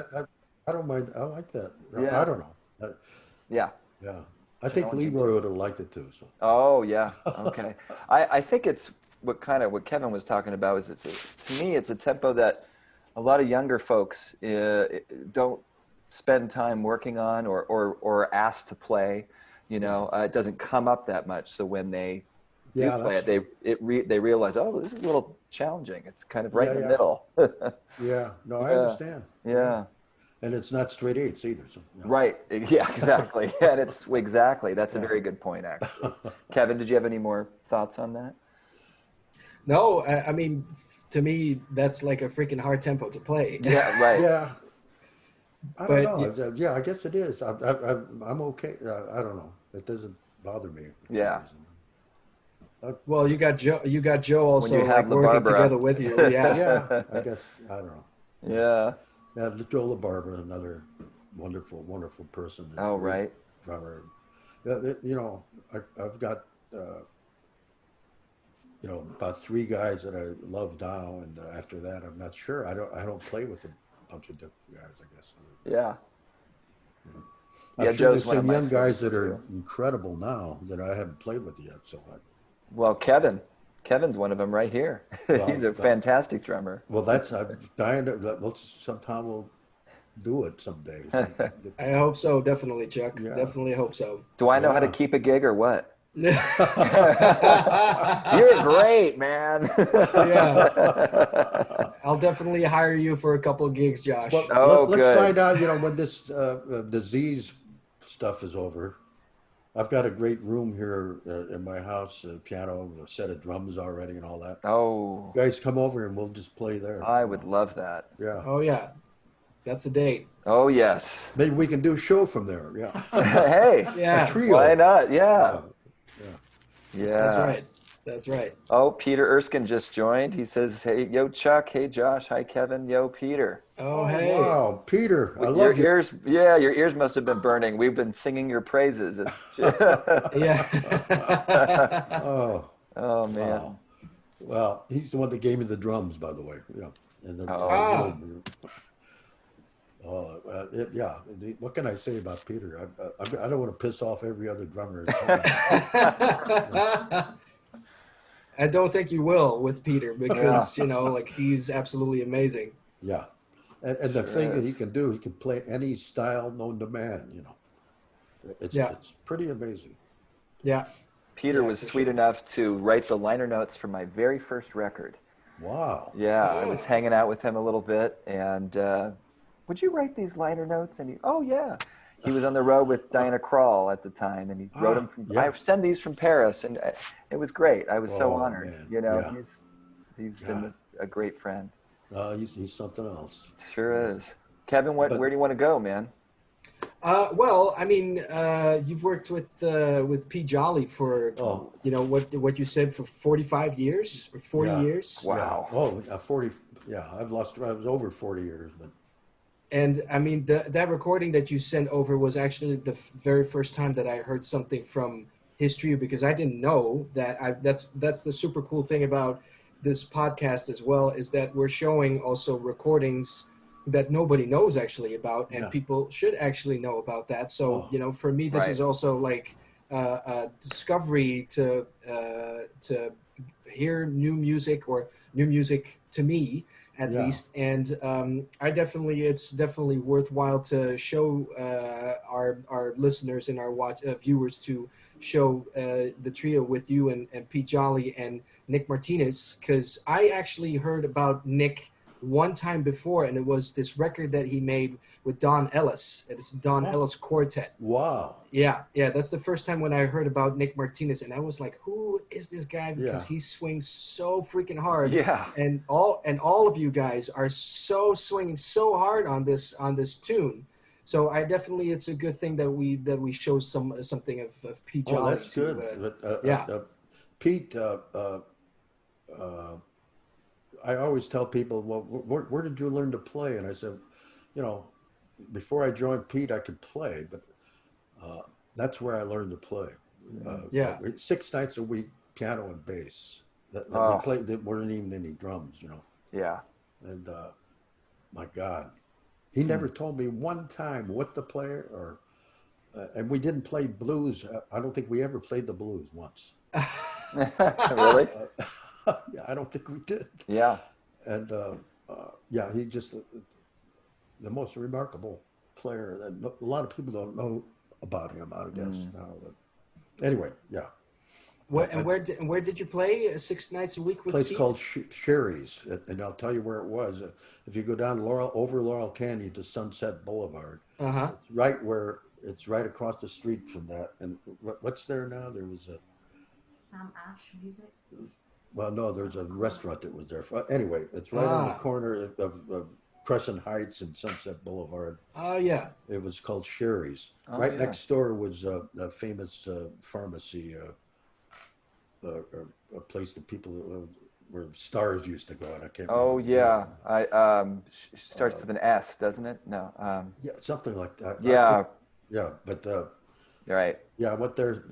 I don't mind. I like that. Yeah. I don't know. Yeah. Yeah, I think Leroy would have liked it too. So Oh yeah. Okay. I think it's what Kevin was talking about is to me it's a tempo that a lot of younger folks don't spend time working on or asked to play. It doesn't come up that much. So when they do play it, they realize, oh, this is a little challenging. It's kind of right in the middle. yeah. No, I understand. Yeah. And it's not straight eights either. So Right. Yeah, exactly. And it's exactly. That's a very good point, actually. Kevin, did you have any more thoughts on that? No, I mean, to me, that's like a freaking hard tempo to play. Yeah, right. Yeah. I But don't know. Yeah, I guess it is. I'm okay. I don't know. It doesn't bother me. for some Yeah. reason. Well, you got Joe also you have like working LaBarbera. together with you. Yeah. Yeah, I guess I don't know. Yeah. Yeah, Joe LaBarbera, another wonderful, wonderful person. Oh, right. Drummer. Yeah, I've got about 3 guys that I love now, and after that, I'm not sure. I don't play with a bunch of different guys. I guess. Yeah. I'm Yeah, sure Joe's there's one of some my young guys that favorites, are too. incredible now that I haven't played with yet. So, Well, Kevin's one of them right here. Well, He's a fantastic drummer. I'm dying to. Sometime we'll do it someday. I hope so. Definitely, Chuck. Yeah. Definitely hope so. Do I know how to Yeah. keep a gig or what? Yeah. You're great, man. I'll definitely hire you for a couple of gigs, Josh. Well, Oh, let's good. find out. When this disease stuff is over. I've got a great room here in my house, a piano, a set of drums already, and all that. Oh, You guys come over and we'll just play there. I would love that. Yeah. Oh yeah, that's a date. Oh, yes. Maybe we can do a show from there. Yeah. Hey, Yeah, A trio. why not? Yeah. Yeah. that's right. That's right. Oh, Peter Erskine just joined. He says, hey, yo, Chuck. Hey, Josh. Hi, Kevin. Yo, Peter. Oh hey. Wow, Peter, I Your love you. ears, yeah, your ears must have been burning. We've been singing your praises. Yeah. Oh, Oh, man. wow. Well, he's the one that gave me the drums, by the way. Yeah. And then, Oh. yeah. What can I say about Peter? I don't want to piss off every other drummer. I don't think you will with Peter because like he's absolutely amazing. Yeah. And the thing that he can do, he can play any style known to man, It's pretty amazing. Yeah. Peter Yeah, was for sweet sure. enough to write the liner notes for my very first record. Wow. Yeah, I Oh. was hanging out with him a little bit, and would you write these liner notes? And oh yeah, he was on the road with Diana Krall at the time, and he wrote them from. yeah. I send these from Paris, and it was great. I was so Oh, honored. man. Yeah. God. He's been a great friend. He's something else. Sure is. Kevin, where do you want to go, man? Well, I mean, you've worked with P. Jolly for Oh. what you said for 45 years or 40 Yeah. years. Wow. Yeah. Oh, 40. Yeah, I was over 40 years, but And I mean, that recording that you sent over was actually the very first time that I heard something from his trio, because I didn't know that. That's the super cool thing about this podcast as well, is that we're showing also recordings that nobody knows actually about, and Yeah. people should actually know about that. So Oh. for me, this Right. is also like a discovery to hear new music, or new music to me at Yeah. least. And it's definitely worthwhile to show our listeners and our viewers to show the trio with you and Pete Jolly and Nick Martinez, because I actually heard about Nick one time before, and it was this record that he made with Don Ellis. It's Don Ellis Quartet. Wow. Yeah, that's the first time when I heard about Nick Martinez, and I was like, "Who is this guy?" Because he swings so freaking hard. Yeah. And all of you guys are swinging so hard on this tune. So it's a good thing that we show something of Pete Jolly. Oh, that's good. Pete. I always tell people, well, where did you learn to play? And I said, before I joined Pete, I could play, but that's where I learned to play. 6 nights a week, piano and bass. We played. There weren't even any drums, Yeah. And my God, he never told me one time what to play or. And we didn't play blues. I don't think we ever played the blues once. Really? Yeah, I don't think we did. Yeah. And he just the most remarkable player that a lot of people don't know about him, I guess now. But anyway, yeah. Where did you play 6 nights a week with place Pete? called Sherry's, and I'll tell you where it was. If you go down over Laurel Canyon to Sunset Boulevard, it's right across the street from that. And what's there now? There was a Sam Ash Music. Well, no, there's a restaurant that was there. Anyway, it's right on the corner of Crescent Heights and Sunset Boulevard. Oh, yeah. It was called Sherry's. Oh, next door was a famous pharmacy, a place that people where stars used to go. And I can't. Oh, remember. yeah. Starts with an S, doesn't it? No. Yeah, something like that. Yeah. But You're right. yeah, I went there.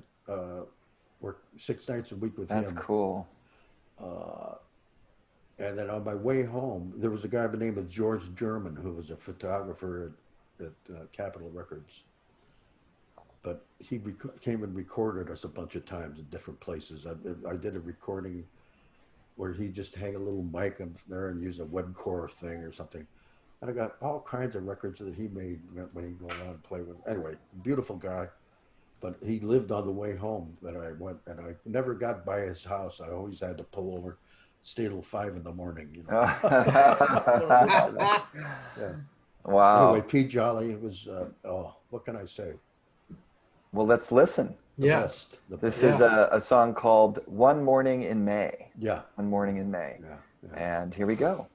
Worked 6 nights a week with him. That's cool. And then on my way home, there was a guy by the name of George German who was a photographer at Capitol Records. But he came and recorded us a bunch of times in different places. I did a recording where he just hang a little mic up there and use a Webcore thing or something. And I got all kinds of records that he made when he'd go around and play with. Anyway, beautiful guy. But he lived on the way home that I went, and I never got by his house. I always had to pull over, stay till 5 in the morning. Yeah. Wow. Anyway, Pete Jolly was. What can I say? Well, let's listen. The best. This is a song called "One Morning in May." Yeah. One Morning in May. Yeah. And here we go.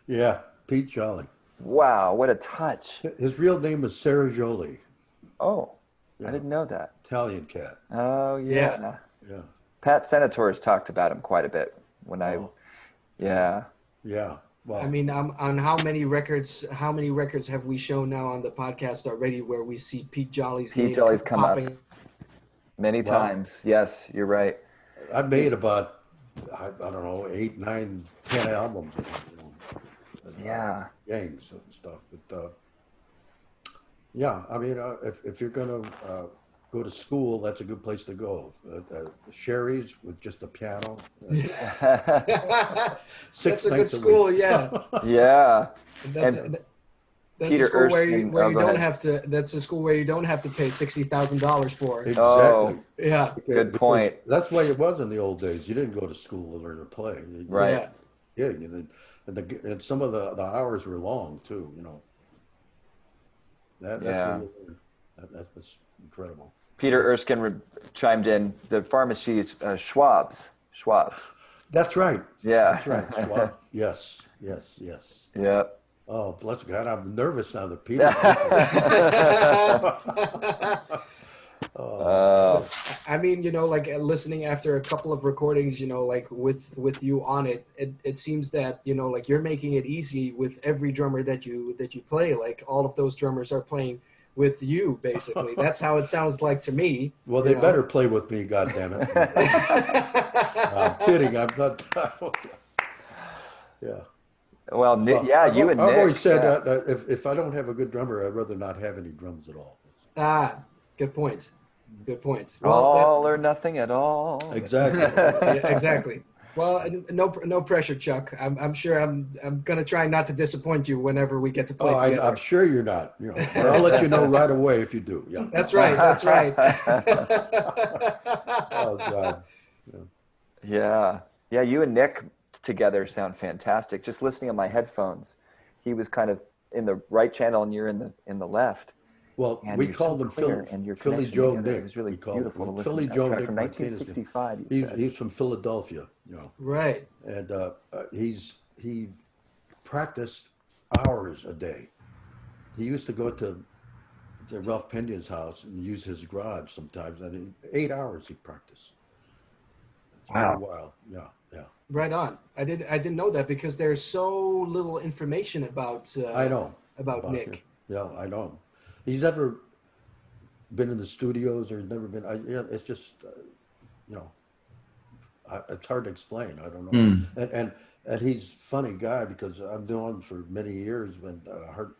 Yeah, Pete Jolly. Wow, what a touch. His real name was Sarah Jolie. Oh, I Yeah, didn't know that. Italian cat. Oh, Yeah. yeah. Yeah. Pat Senators talked about him quite a bit when Oh, yeah. yeah. I Well, mean, on how many records have we shown now on the podcast already where we see Pete Jolly's Pete name Jolly's come up popping? many well, times. Yes, you're right. I made about I don't know 8, 9, 10 albums, you know, and, Yeah. games and stuff. But yeah, I mean, if you're gonna go to school, that's a good place to go. Sherry's with just a piano, That's six a good nights a school, week. yeah. Yeah. And that's And that's a Peter school Erskine, where oh, you go don't ahead. have to. That's a school where you don't have to pay $60,000 for. Exactly. Oh, Yeah, good Because point. that's why it was in the old days. You didn't go to school to learn to play. Right. yeah. Yeah, and some of the hours were long too. You know, that's where Yeah. you learn. That's incredible. Peter Erskine chimed in. The pharmacy is Schwab's. Schwab's. That's right. Yeah. That's right. Schwab. Yes, yes, yes. Yeah. Oh, bless God, I'm nervous now that Peter. Oh, Oh, I mean, like listening after a couple of recordings, like with you on it, it seems that like you're making it easy with every drummer that you play. Like all of those drummers are playing with you, basically. That's how it sounds like to me. well, you they know. better play with me, God damn it. I'm kidding. I'm not. Yeah. well, Well, yeah, you and I've Nick. always said Yeah. that if I don't have a good drummer, I'd rather not have any drums at all. Good point. Good point. Well, All or nothing at all. Exactly. yeah, exactly. Well, no pressure, Chuck. I'm sure I'm gonna try not to disappoint you whenever we get to play Oh, together. I'm sure you're not. You know, but I'll let you know right away if you do. Yeah. That's right. That's right. Oh God. Yeah. Yeah, you and Nick together sound fantastic. Just listening on my headphones, he was kind of in the right channel and you're in the left. Well, And we you're called so him clear, and your Philly connection Joe together, Nick. it was really We called beautiful to him listen Philly to. Joe Track Nick from Martinez. 1965, you said. He's from Philadelphia, you know, Right. and he practiced hours a day. He used to go to Ralph Pena's house and use his garage sometimes, and 8 hours he practiced. It's pretty Wow. wild. Yeah, yeah. Right on. I didn't know that because there's so little information about I know about him. Nick. Yeah, I know him. He's never been in the studios or never been. It's just, you know, it's hard to explain. I don't know. And he's a funny guy because I've known him for many years. When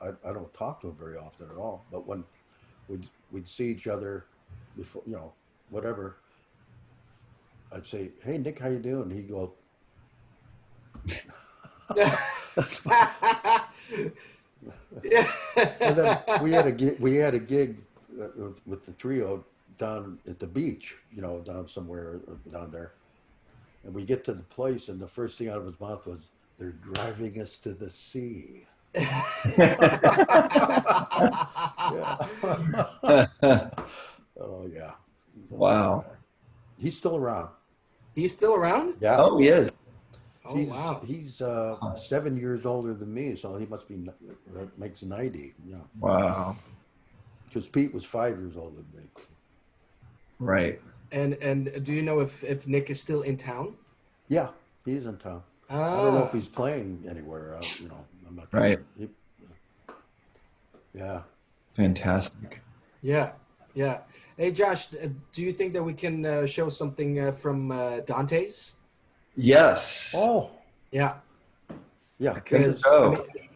I don't talk to him very often at all. But when we'd see each other before, you know, whatever, I'd say, "Hey Nick, how you doing?" He'd go, Yeah. and then we had a gig with the trio down at the beach, you know, down somewhere down there. And we get to the place, and the first thing out of his mouth was, "They're driving us to the sea." Yeah. Oh yeah. Wow. He's still around. He's still around? Yeah. Oh, he is. Oh, wow. He's 7 years older than me, so he must be that makes 90. Yeah. Wow. Because Pete was 5 years older than me. Right. And do you know if Nick is still in town? Yeah, he's in town. I don't know if Ah, he's playing anywhere. You know, I'm not Right. sure. Yeah. Fantastic. yeah. Yeah. Hey, Josh, do you think that we can show something from Dante's? Yes. Oh, Yeah. yeah. Because, so. I mean,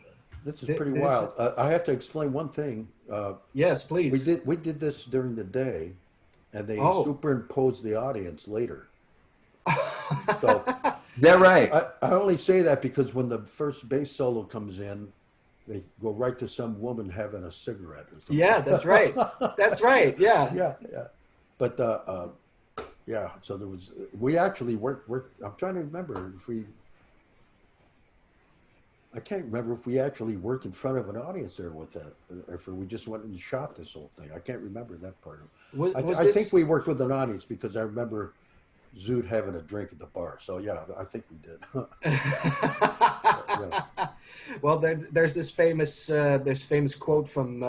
This is Th- pretty this- wild. I have to explain one thing. yes, please. We did this during the day, and they Oh. superimposed the audience later. So Is that right? I only say that because when the first bass solo comes in, they go right to some woman having a cigarette or something. Yeah, that's right. That's right. Yeah. Yeah, yeah. But yeah. So we actually worked. I'm trying to remember if I can't remember if we actually worked in front of an audience there with that, or if we just went and shot this whole thing. I can't remember that part of it. Was I this think we worked with an audience because I remember Zoot having a drink at the bar. So yeah, I think we did. Well, there's this famous quote from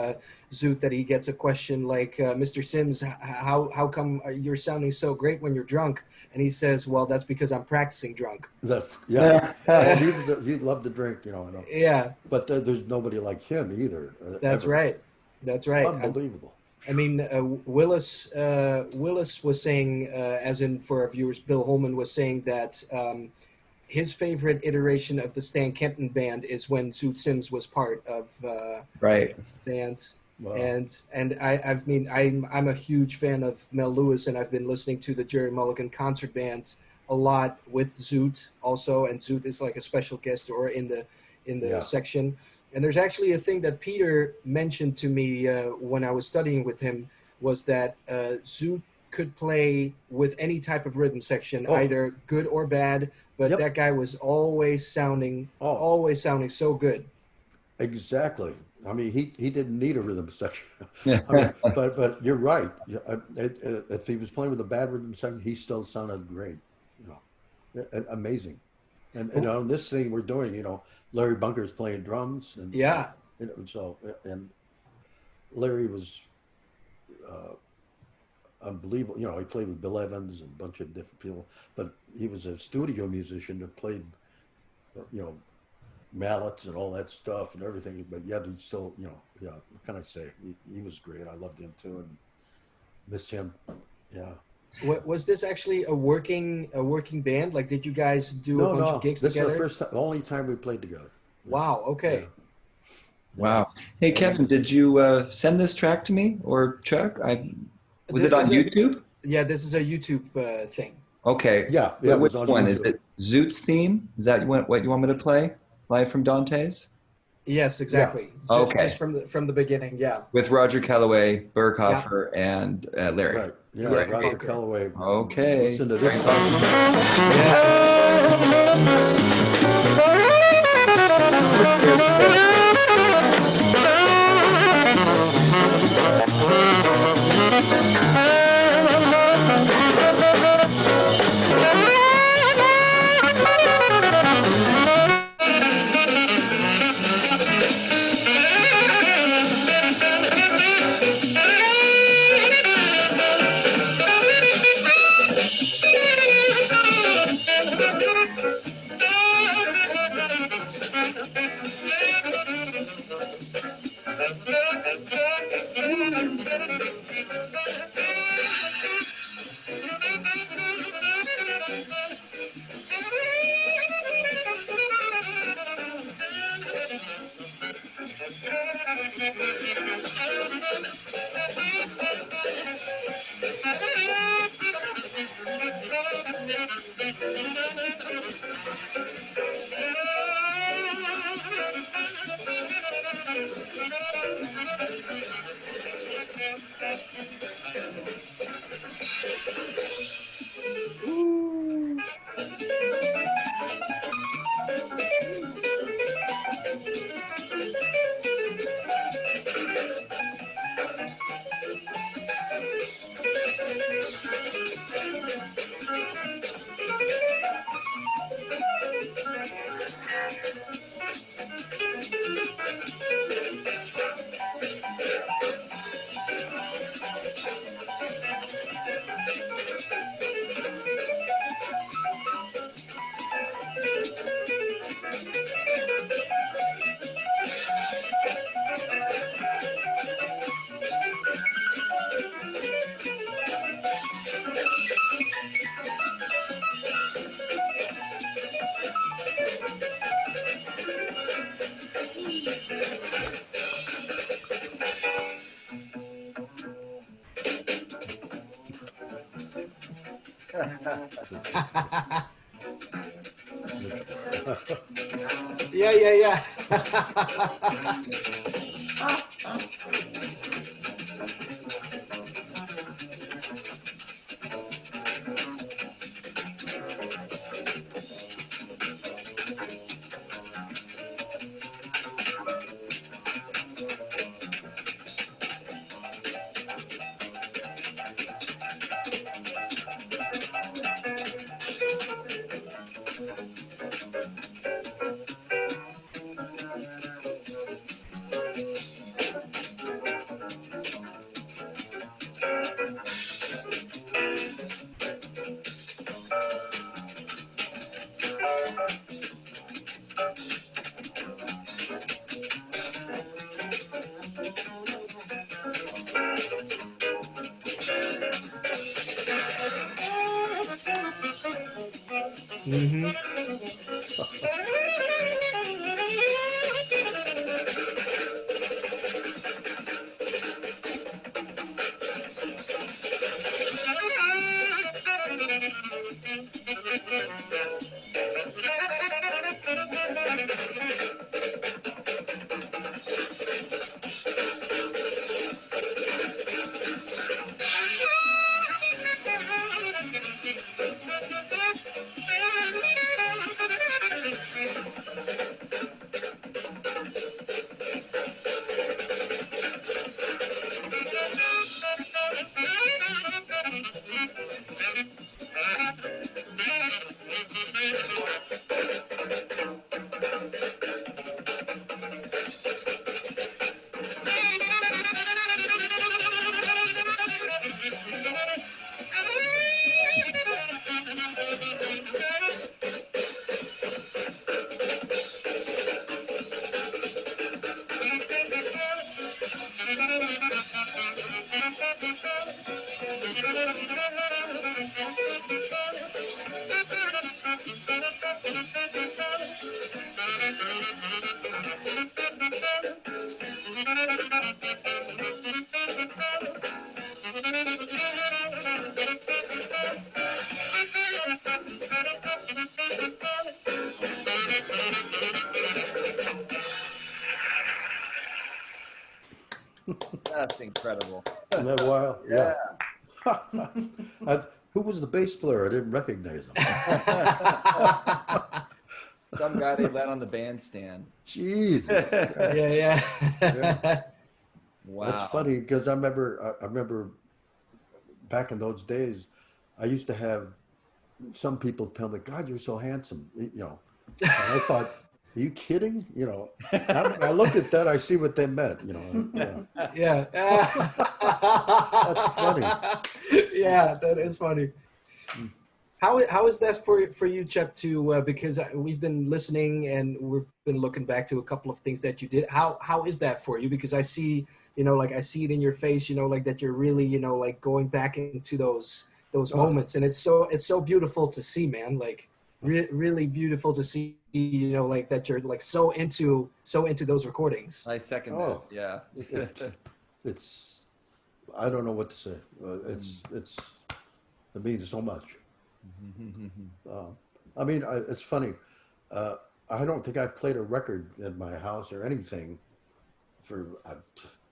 Zoot that he gets a question like, "Mr. Sims, how come you're sounding so great when you're drunk?" And he says, "Well, that's because I'm practicing drunk." Yeah. Well, he'd love to drink, I know. Yeah, But there's nobody like him either. that's Ever. right. That's right. Unbelievable. I mean, Willis was saying, as in for our viewers, Bill Holman was saying that his favorite iteration of the Stan Kenton band is when Zoot Sims was part of Right. bands. Wow. And I'm a huge fan of Mel Lewis, and I've been listening to the Jerry Mulligan concert bands a lot with Zoot also, and Zoot is like a special guest or in the Yeah. section. And there's actually a thing that Peter mentioned to me when I was studying with him was that Zoot could play with any type of rhythm section, Oh. either good or bad. But Yep. that guy was always sounding so good. Exactly. I mean, he didn't need a rhythm section. Yeah. I mean, but you're right. If he was playing with a bad rhythm section, he still sounded great. Amazing. And on this thing we're doing, Larry Bunker's playing drums, and Yeah. and Larry was unbelievable. He played with Bill Evans and a bunch of different people, but he was a studio musician that played, mallets and all that stuff and everything. But yet he still, what can I say? He was great. I loved him too, and miss him. Yeah. Was this actually a working band? Like, did you guys do a bunch of gigs this together? is the only time we played together. Wow. Okay. Yeah. Wow. Hey, Kevin, did you send this track to me or Chuck? Was This it on is YouTube? Yeah, this is a YouTube thing. Okay. Yeah, But it which was on one? YouTube. Is it Zoot's theme? Is that what you want me to play live from Dante's? Yes, exactly. Yeah. Just, Okay. just from the beginning. Yeah. With Roger Calloway, Burkhofer, and Larry. Right. Yeah, Yeah, Roger Bunker. Calloway. Okay. Listen to this song. Yeah. Mm-hmm. That's incredible. Isn't that wild? Yeah. Who was the bass player? I didn't recognize him. Some guy they let on the bandstand. Jesus. Yeah. Wow. That's funny because I remember back in those days, I used to have some people tell me, "God, you're so handsome," you know. And I thought, "Are you kidding?" You know. Now when I looked at that, I see what they meant. You know. Yeah. Yeah. That's funny. Yeah, that is funny. How is that for you, Chuck? Because we've been listening and we've been looking back to a couple of things that you did. How is that for you? Because I see, like I see it in your face, like that you're really, like going back into those moments, and it's so beautiful to see, man. Like really beautiful to see, like that you're like so into those recordings. I second Oh. that. Yeah. It's I don't know what to say. It's it means so much. I mean, it's funny. I don't think I've played a record in my house or anything for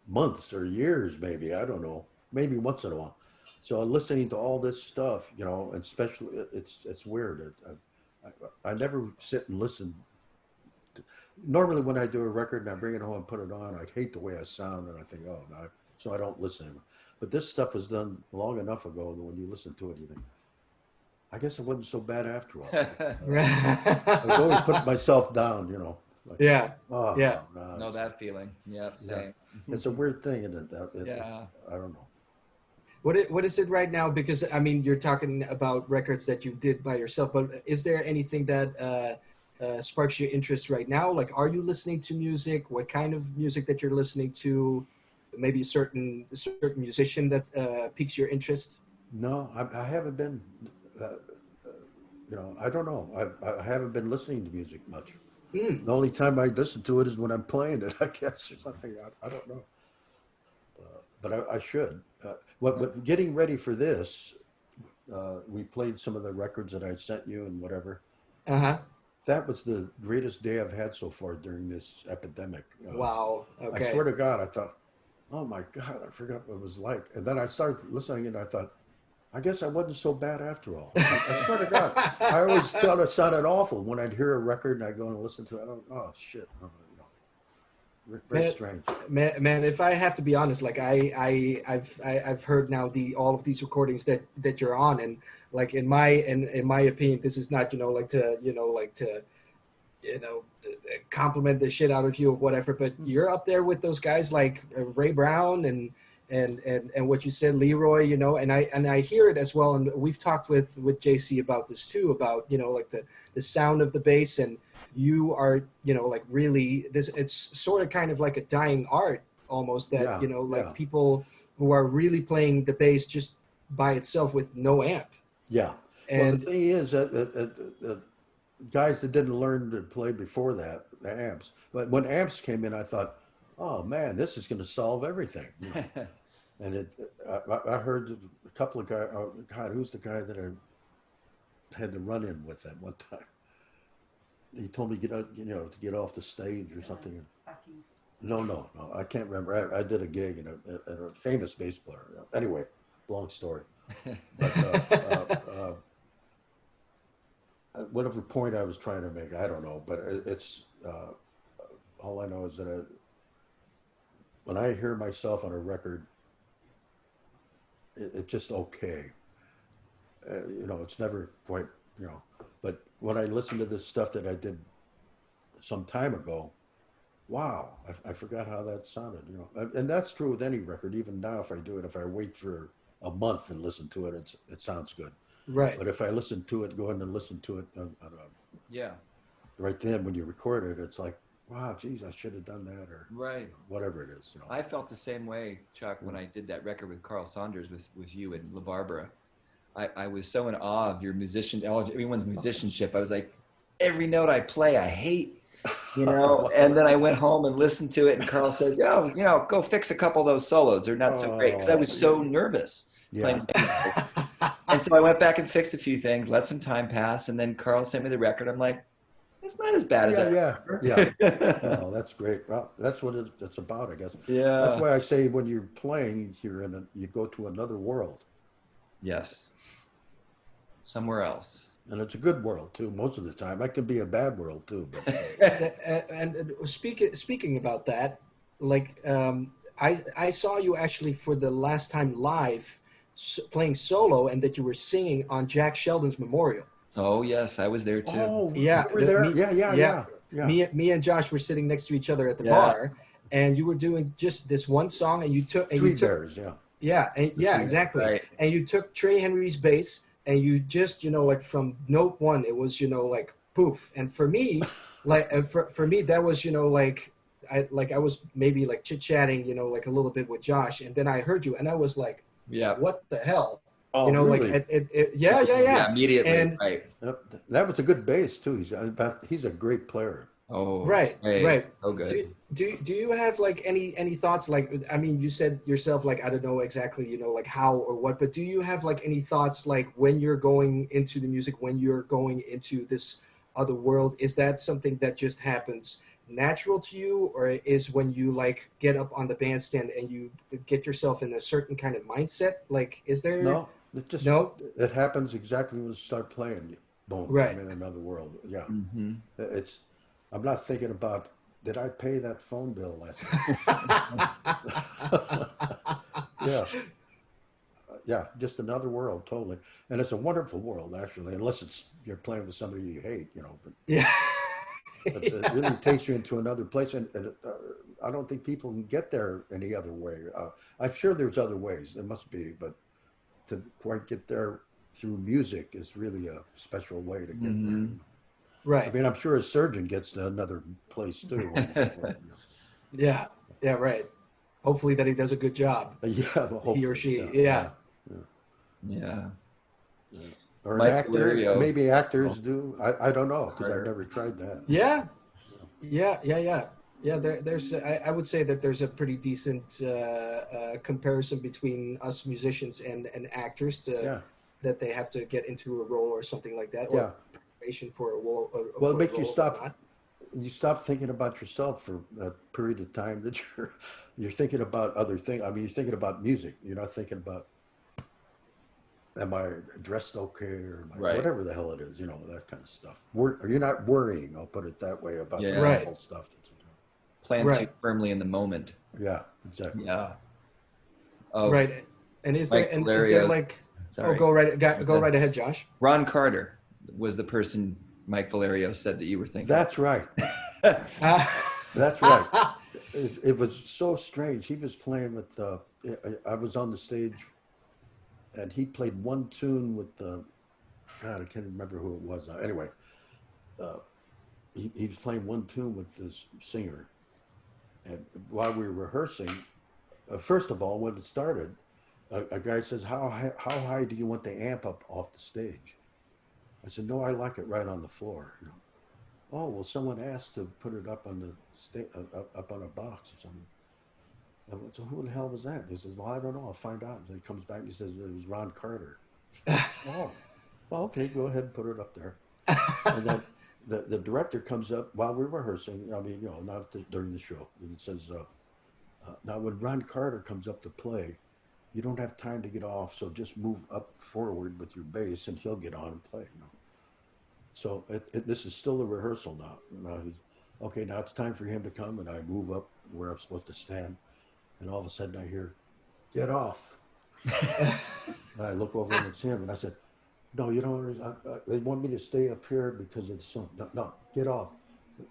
months or years, maybe. I don't know. Maybe once in a while. So listening to all this stuff, and especially it's weird. I never sit and listen. Normally, when I do a record and I bring it home and put it on, I hate the way I sound, and I think, oh no, so I don't listen to it. But this stuff was done long enough ago that when you listen to it, you think, I guess it wasn't so bad after all. I was always putting myself down, Like, Yeah. oh, Yeah. no, Know that feeling. Yep. Same. it's a weird thing, isn't it? Yeah. I don't know. What is it right now? Because I mean, you're talking about records that you did by yourself, but is there anything that sparks your interest right now? Like, are you listening to music? What kind of music that you're listening to? Maybe a certain musician that piques your interest? No, I haven't been. I don't know. I haven't been listening to music much. Mm. The only time I listen to it is when I'm playing it, I guess, or something. I don't know. But I should. But getting ready for this, we played some of the records that I sent you and whatever. Uh-huh. That was the greatest day I've had so far during this epidemic. Wow. Okay. I swear to God, I thought, oh my God, I forgot what it was like. And then I started listening and I thought, I guess I wasn't so bad after all. I swear to God, I always thought it sounded awful when I'd hear a record and I'd go and listen to it. Oh shit. Very strange. Man, if I have to be honest, like I've heard now all of these recordings that you're on, and like in my opinion, this is not to compliment the shit out of you or whatever, but you're up there with those guys like Ray Brown and what you said, Leroy, and I hear it as well, and we've talked with JC about this too, about like the sound of the bass, and you are like really this, it's sort of kind of like a dying art almost, that people who are really playing the bass just by itself with no amp. Yeah, Well, the And thing is that guys that didn't learn to play before that, the amps. But when amps came in, I thought, oh man, this is going to solve everything. You know? And I heard a couple of guys. Oh, God, who's the guy that I had to run in with that one time? He told me get out, to get off the stage or something. Back east. No, I can't remember. I did a gig in a famous bass player. Anyway, long story. But whatever point I was trying to make, I don't know. But it's all I know is that when I hear myself on a record, it's just okay. It's never quite, But when I listen to this stuff that I did some time ago, wow, I forgot how that sounded, And that's true with any record. Even now, if I do it, if I wait for a month and listen to it, it sounds good. right. But if I listen to it, go in and listen to it Yeah. right then when you record it, it's like, wow, geez, I should have done that or Right. whatever it is. I felt the same way, Chuck, when I did that record with Carl Saunders with you and La Barbara. I was so in awe of your everyone's musicianship. I was like, every note I play, I hate, And then I went home and listened to it, and Carl said, "Yo, go fix a couple of those solos. They're not so great." Because I was so nervous Yeah. playing. And so I went back and fixed a few things, let some time pass, and then Carl sent me the record. I'm like, it's not as bad as I remember. Yeah. Oh, that's great. Well, that's what it's about, I guess. Yeah. That's why I say when you're playing, you go to another world, Yes. Somewhere else. and it's a good world too. Most of the time, it can be a bad world too. But and speaking about that, like I saw you actually for the last time live playing solo, and that you were singing on Jack Sheldon's memorial. Oh yes, I was there too. oh, Yeah, you were there. me- Yeah. Me and Josh were sitting next to each other at the Yeah. bar, and you were doing just this one song, and you took Three Bears. Yeah. yeah, exactly. Right. And you took Trey Henry's bass, and you just like from note one, it was like poof. And for me, for me that was I was maybe like chit chatting like a little bit with Josh, and then I heard you, and I was like, Yeah. what the hell? Oh, really? like yeah. Immediately. And- right. Yep. That was a good bass too. He's a great player. Oh. Right. So good. Do you have like any thoughts? Like, I mean, you said yourself, like, I don't know exactly, like how or what, but do you have like any thoughts, like when you're going into the music, when you're going into this other world, is that something that just happens natural to you, or is when you like get up on the bandstand and you get yourself in a certain kind of mindset? Like, is there? No, No? It happens exactly when you start playing. Boom, Right. I'm in another world. Yeah. Mm-hmm. I'm not thinking about, did I pay that phone bill last night? Yeah. Yeah, just another world, totally. And it's a wonderful world, actually, unless you're playing with somebody you hate, But, Yeah. but it really takes you into another place. And I don't think people can get there any other way. I'm sure there's other ways. There must be, but to quite get there through music is really a special way to get there. I Right. mean, I'm sure a surgeon gets to another place too. Yeah. Yeah. Right. Hopefully that he does a good job. Yeah, He or hopefully, she. yeah. Yeah. Or an Mike actor. Valerio. Maybe actors do. I don't know because I've Or- never tried that. Yeah. There's I would say that there's a pretty decent comparison between us musicians and actors Yeah, that they have to get into a role or something like that, yeah. or preparation for a role. Well, it for a makes you role or stop. not. You stop thinking about yourself for a period of time that you're thinking about other things. I mean, you're thinking about music. You're not thinking about, am I dressed okay, or Right. whatever the hell it is, that kind of stuff. You're not worrying. I'll put it that way about Yeah. the Right. whole stuff. That you Plan Right. too firmly in the moment. do. Yeah, exactly. Yeah. Oh, Right. And is Mike there Valerio. like Sorry. go right ahead, Josh. Ron Carter was the person Mike Valerio said that you were thinking. That's right. Uh, That's right. It was so strange. He was playing with. I was on the stage, and he played one tune with the. God, I can't remember who it was. Anyway, he was playing one tune with this singer, and while we were rehearsing, first of all, when it started, a guy says, "How high do you want the amp up off the stage?" I said, no, I like it right on the floor. You know, oh well, someone asked to put it up on the up on a box or something. I went, so who the hell was that? He says, well, I don't know. I'll find out. And he comes back and he says, it was Ron Carter. Oh, well, okay, go ahead and put it up there. And then the director comes up while we're rehearsing. I mean, you know, not during the show. And he says, now when Ron Carter comes up to play, you don't have time to get off, so just move up forward with your bass, and he'll get on and play. You know. So this is still a rehearsal now. Now he's okay. Now it's time for him to come, and I move up where I'm supposed to stand, and all of a sudden I hear, "Get off!" And I look over and it's him, and I said, "No, you don't. They want me to stay up here because of the song. No, no, get off.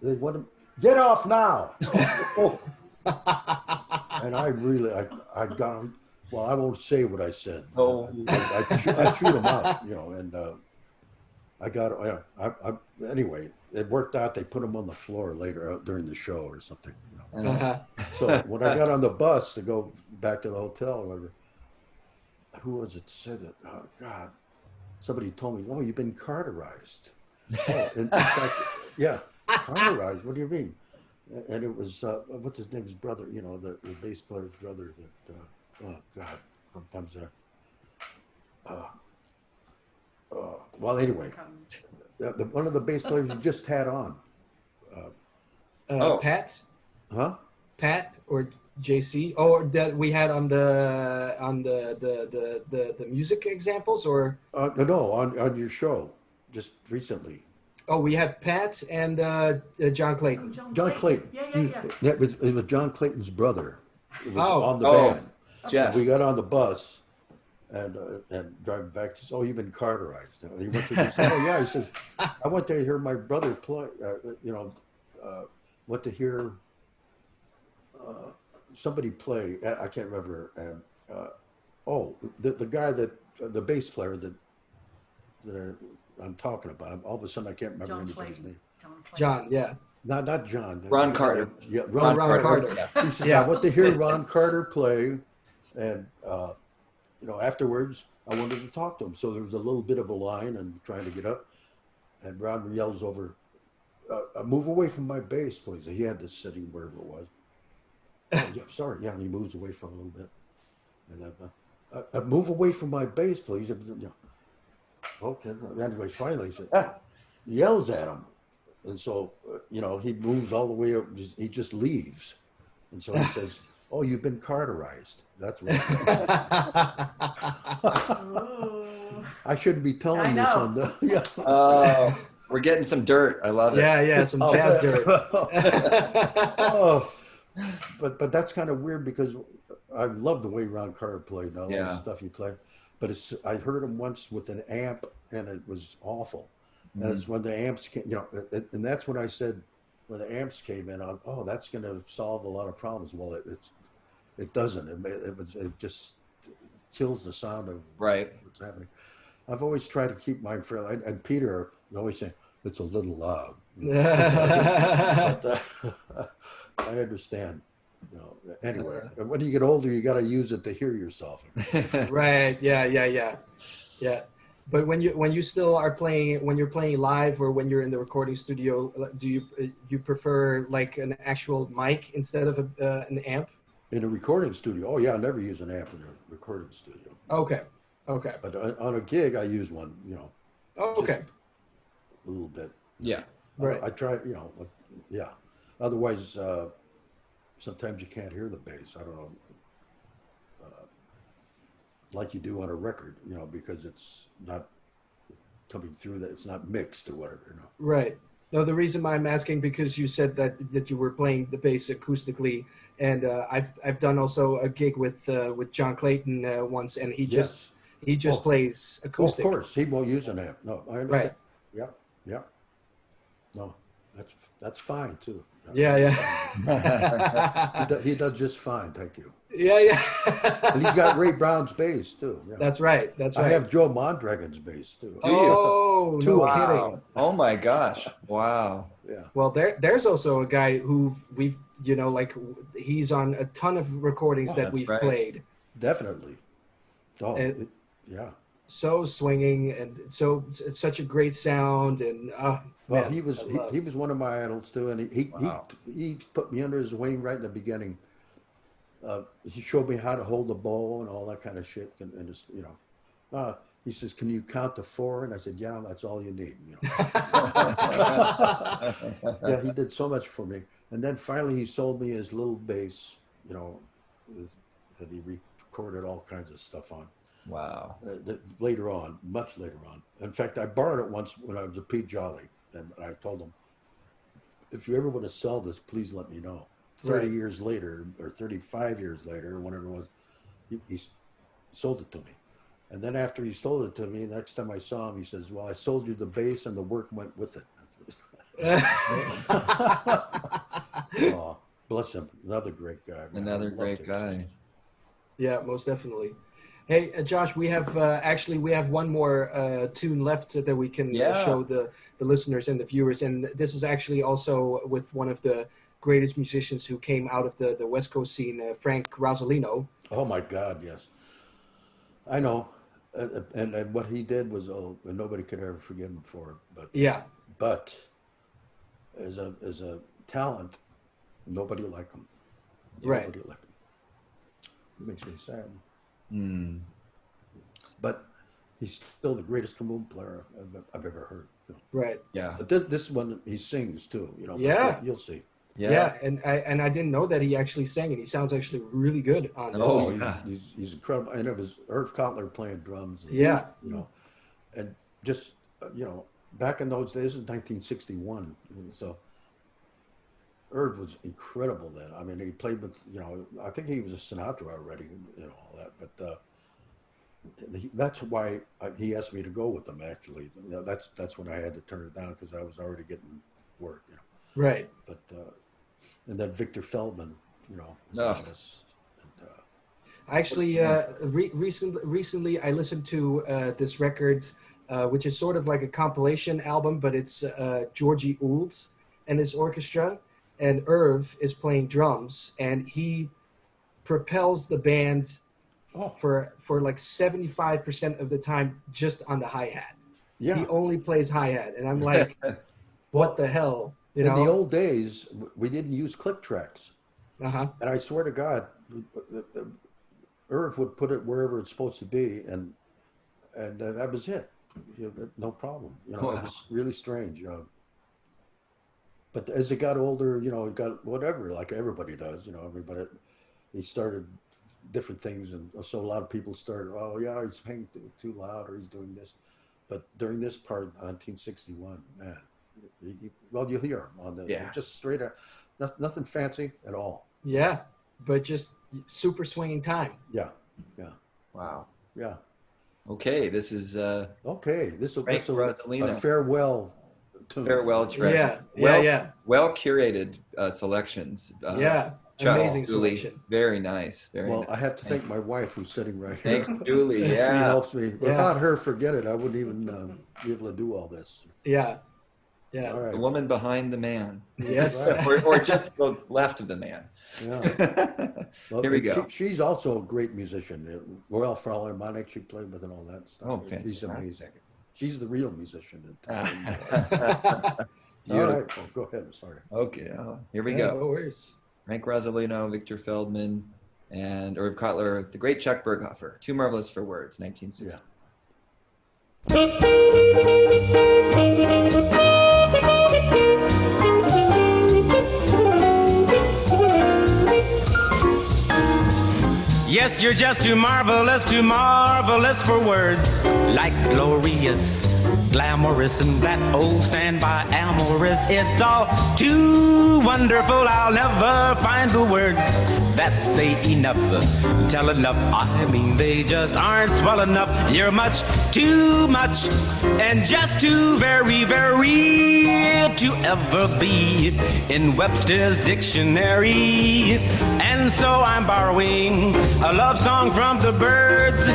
They want to get off now." And I really, I got him. Well, I won't say what I said. Oh. I chewed him out, you know, and I got, anyway, it worked out. They put him on the floor later out during the show or something. You know. Uh-huh. So when I got on the bus to go back to the hotel, or whatever, who was it said it? Oh, God. Somebody told me, oh, you've been Carterized. Oh, in fact, yeah, Carterized. What do you mean? And it was, what's his name? His brother, you know, the bass player's brother that, oh God, sometimes well, anyway, one of the bass players you just had on. Pat? Huh? Pat or JC? Or that we had on the music examples, or No, on your show, just recently. oh, we had Pat and John Clayton. John Clayton. Yeah. It was John Clayton's brother. It was Oh. on the Oh. band. Jeff. We got on the bus and driving back. He says, oh, you've been Carterized. And he went to this, oh, yeah. He says, I went to hear my brother play, went to hear somebody play. I can't remember. And, the guy the bass player that I'm talking about, all of a sudden I can't remember anybody's name. John, yeah. Not John. Ron Carter. Yeah, Ron Carter. Yeah. He says, Yeah. I went to hear Ron Carter play, and afterwards I wanted to talk to him. So there was a little bit of a line and trying to get up, and Ron yells over, "Move away from my bass, please." He had this sitting wherever it was. Oh, yeah, sorry, yeah. And he moves away from a little bit, and then move away from my bass, please. Okay. Anyway, finally, he said, yells at him. And so, he moves all the way up. He just leaves. And so he says, oh, you've been Carterized. That's right. I shouldn't be telling this on the... Yeah. Oh, we're getting some dirt. I love it. Yeah, some jazz dirt. Oh, but that's kind of weird because I love the way Ron Carter played and all Yeah. the stuff he played. But I heard him once with an amp, and it was awful. That's when the amps came, and that's when I said, when the amps came in, that's going to solve a lot of problems. Well, it doesn't. It just kills the sound of Right. what's happening. I've always tried to keep mine fairly, and Peter always saying it's a little loud. But I understand. Anyway, when you get older, you got to use it to hear yourself. Right. Yeah. But when you still are playing, when you're playing live or when you're in the recording studio, do you prefer like an actual mic instead of an amp? In a recording studio, oh yeah, I never use an amp in a recording studio. Okay. But on a gig, I use one. Okay. A little bit. Yeah. Right. I try. Yeah. Otherwise, sometimes you can't hear the bass. I don't know. Like you do on a record, because it's not coming through, that it's not mixed or whatever, Right. No, the reason why I'm asking, because you said that you were playing the bass acoustically, and I've done also a gig with John Clayton once, and he just plays acoustic. Of course, he won't use an amp. No, I understand. Right. Yeah. No, that's fine too. Yeah. He does just fine, thank you. Yeah. And he's got Ray Brown's bass too. Yeah. That's right. I have Joe Mondragon's bass too. Oh, no Wow. kidding. Oh my gosh. Wow. Yeah. Well, there's also a guy who we've, he's on a ton of recordings that that's we've right. played. Definitely. Oh, And- yeah. so swinging and so it's such a great sound. And Well, man, he was he was one of my idols too, and Wow. he put me under his wing right in the beginning. He showed me how to hold the bow and all that kind of shit, and just, you know, he says, "Can you count to 4?" And I said, "Yeah, that's all you need." You know. Yeah, he did so much for me, and then finally he sold me his little bass, you know, that he recorded all kinds of stuff on. Wow. Later on, much later on. In fact, I borrowed it once when I was at Pete Jolly, and I told him, "If you ever want to sell this, please let me know." 30 Right. years later, or 35 years later, or whatever it was, he sold it to me. And then after he sold it to me, next time I saw him, he says, "Well, I sold you the bass and the work went with it." Oh, bless him. Another great guy. Man. Another I loved great his guy. sisters. Yeah, most definitely. Hey, Josh, we have we have one more tune left that we can Yeah. show the listeners and the viewers, and this is actually also with one of the greatest musicians who came out of the West Coast scene, Frank Rosalino. Oh my God, yes. I know. And what he did was, nobody could ever forgive him for it. Yeah, But as a talent, nobody like him. Right. Nobody like him. It makes me sad. Hmm. But he's still the greatest trombone player I've ever heard. You know. right. Yeah. But this one, he sings too. You know. but Yeah. You'll see. Yeah, and I didn't know that he actually sang, and he sounds actually really good on this. Oh, Oh, yeah. he's incredible. And it was Irv Kotler playing drums. And, Yeah. You know, and just, you know, back in those days, in 1961. So Irv was incredible then. I mean, he played with, you know, I think he was a Sinatra already, you know, all that. But that's why he asked me to go with him, actually. You know, that's when I had to turn it down because I was already getting work, you know. Right. But, and then Victor Feldman, you know, was Oh. on this. And, Actually, recently I listened to this record, which is sort of like a compilation album, but it's Georgie Ould and his orchestra, and Irv is playing drums, and he propels the band Oh. for like 75% of the time just on the hi-hat. yeah. He only plays hi-hat, and I'm like, what the hell? You In know? the old days, we didn't use click tracks. Uh-huh. And I swear to God, Irv would put it wherever it's supposed to be, and that was it. You know, no problem. You know, Wow. it was really strange. But as it got older, you know, it got whatever, like everybody does. You know, everybody. He started different things, and so a lot of people started. Oh yeah, he's playing too loud, or he's doing this. But during this part, 1961, man, well, you hear him on the Yeah. just straight up, nothing fancy at all. Yeah, but just super swinging time. Yeah, Wow. yeah. Okay. This is Okay, this will Frank a Rosalino. farewell tune. farewell track. Yeah, Well, yeah. Well curated selections. Yeah, Chuck, amazing Julie, selection. Very nice. Very Well, nice. I have to thank my wife who's sitting right here. Thank Julie. She Yeah. helps me. Yeah. Without her, forget it. I wouldn't even be able to do all this. Yeah, yeah. All right. The woman behind the man. Yes. or just the left of the man. Yeah. Well, Here we go. She's also a great musician. Royal Philharmonic, she played with and all that stuff. Oh, She's fantastic. amazing. She's the real musician in town. all Beautiful. right. Well, go ahead. I'm sorry. Okay. Here we Yeah, go. no worries. Frank Rosalino, Victor Feldman, and Irv Kotler, the great Chuck Berghofer. Too Marvelous for Words, 1960. Yes, you're just too marvelous for words. Like glorious, glamorous, and that old standby amorous. It's all too wonderful, I'll never find the words that say enough, tell enough. I mean, they just aren't swell enough. You're much, too much, and just too very, very to ever be in Webster's dictionary. And so I'm borrowing a love song from the Birds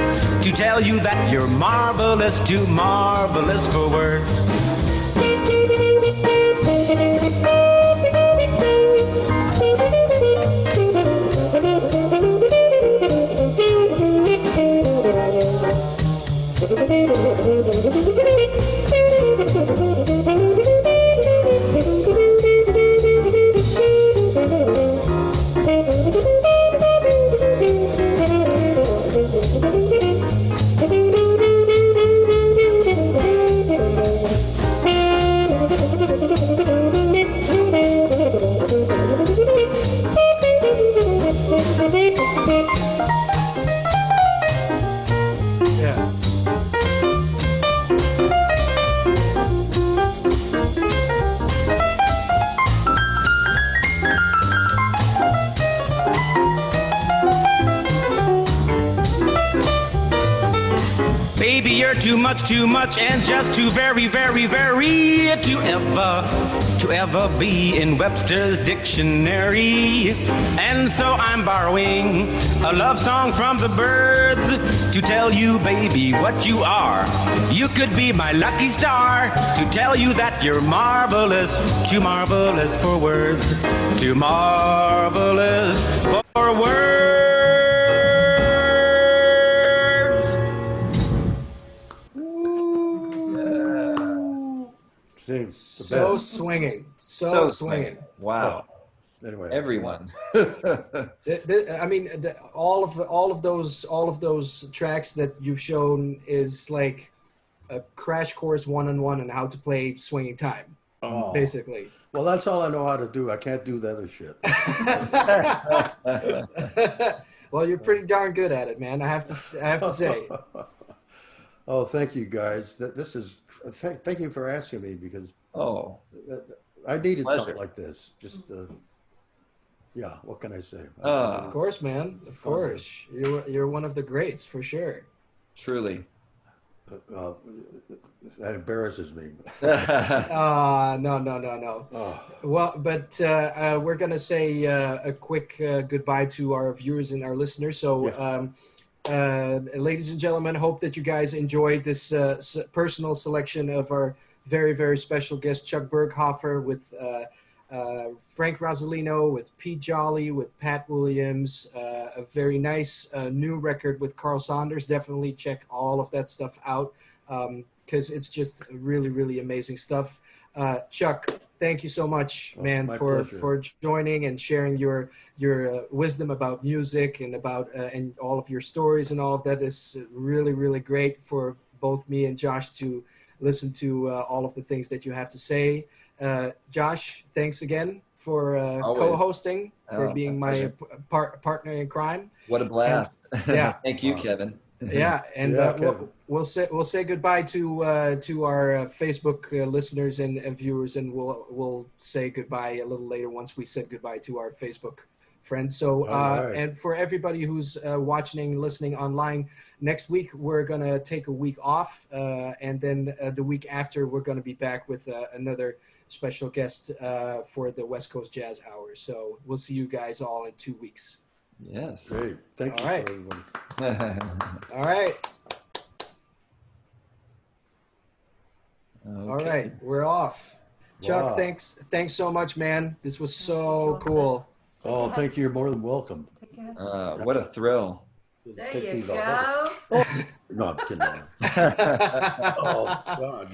to tell you that you're marvelous, too marvelous for words. too much, and just too very, very, very to ever be in Webster's dictionary. And so I'm borrowing a love song from the Byrds to tell you, baby, what you are. You could be my lucky star, to tell you that you're marvelous, too marvelous for words, too marvelous for words. Sing the So best. swinging, so swinging. Wow. Anyway, Everyone. I mean, all of those tracks that you've shown is like a crash course one-on-one on how to play swinging time, Oh. basically. Well, that's all I know how to do. I can't do the other shit. Well, you're pretty darn good at it, man. I have to say. Oh, thank you guys. This is thank you for asking me, because Oh, I needed Pleasure. something like this. Just yeah. What can I say? Of course, man. Of course, you're one of the greats for sure. truly. That embarrasses me. No. Oh, Well, but we're gonna say a quick goodbye to our viewers and our listeners. So, ladies and gentlemen, hope that you guys enjoyed this personal selection of our very, very special guest, Chuck Berghofer, with Frank Rosalino, with Pete Jolly, with Pat Williams, a very nice new record with Carl Saunders. Definitely check all of that stuff out, because it's just really, really amazing stuff. Chuck, thank you so much, man, my for pleasure. joining and sharing your wisdom about music and about and all of your stories and all of that. Is really, really great for both me and Josh to listen to all of the things that you have to say. Josh, thanks again for Always. co-hosting, for Oh, being my my partner in crime. What a blast. yeah. Thank you, Kevin. Yeah, and Yeah, Kevin. we'll say goodbye to our Facebook listeners and viewers, and we'll say goodbye a little later once we said goodbye to our Facebook friends. So All right. and for everybody who's watching, listening online, next week we're gonna take a week off, and then the week after we're gonna be back with another special guest for the West Coast Jazz Hour. So we'll see you guys all in 2 weeks. Yes. great. Thank you, All right. for everyone. All right. Okay. All right, we're off. Chuck, Wow. thanks so much, man. This was so cool. Oh, thank you. You're more than welcome. Take care. What a thrill. There Take you these off. go. No, I'm kidding. Oh, God.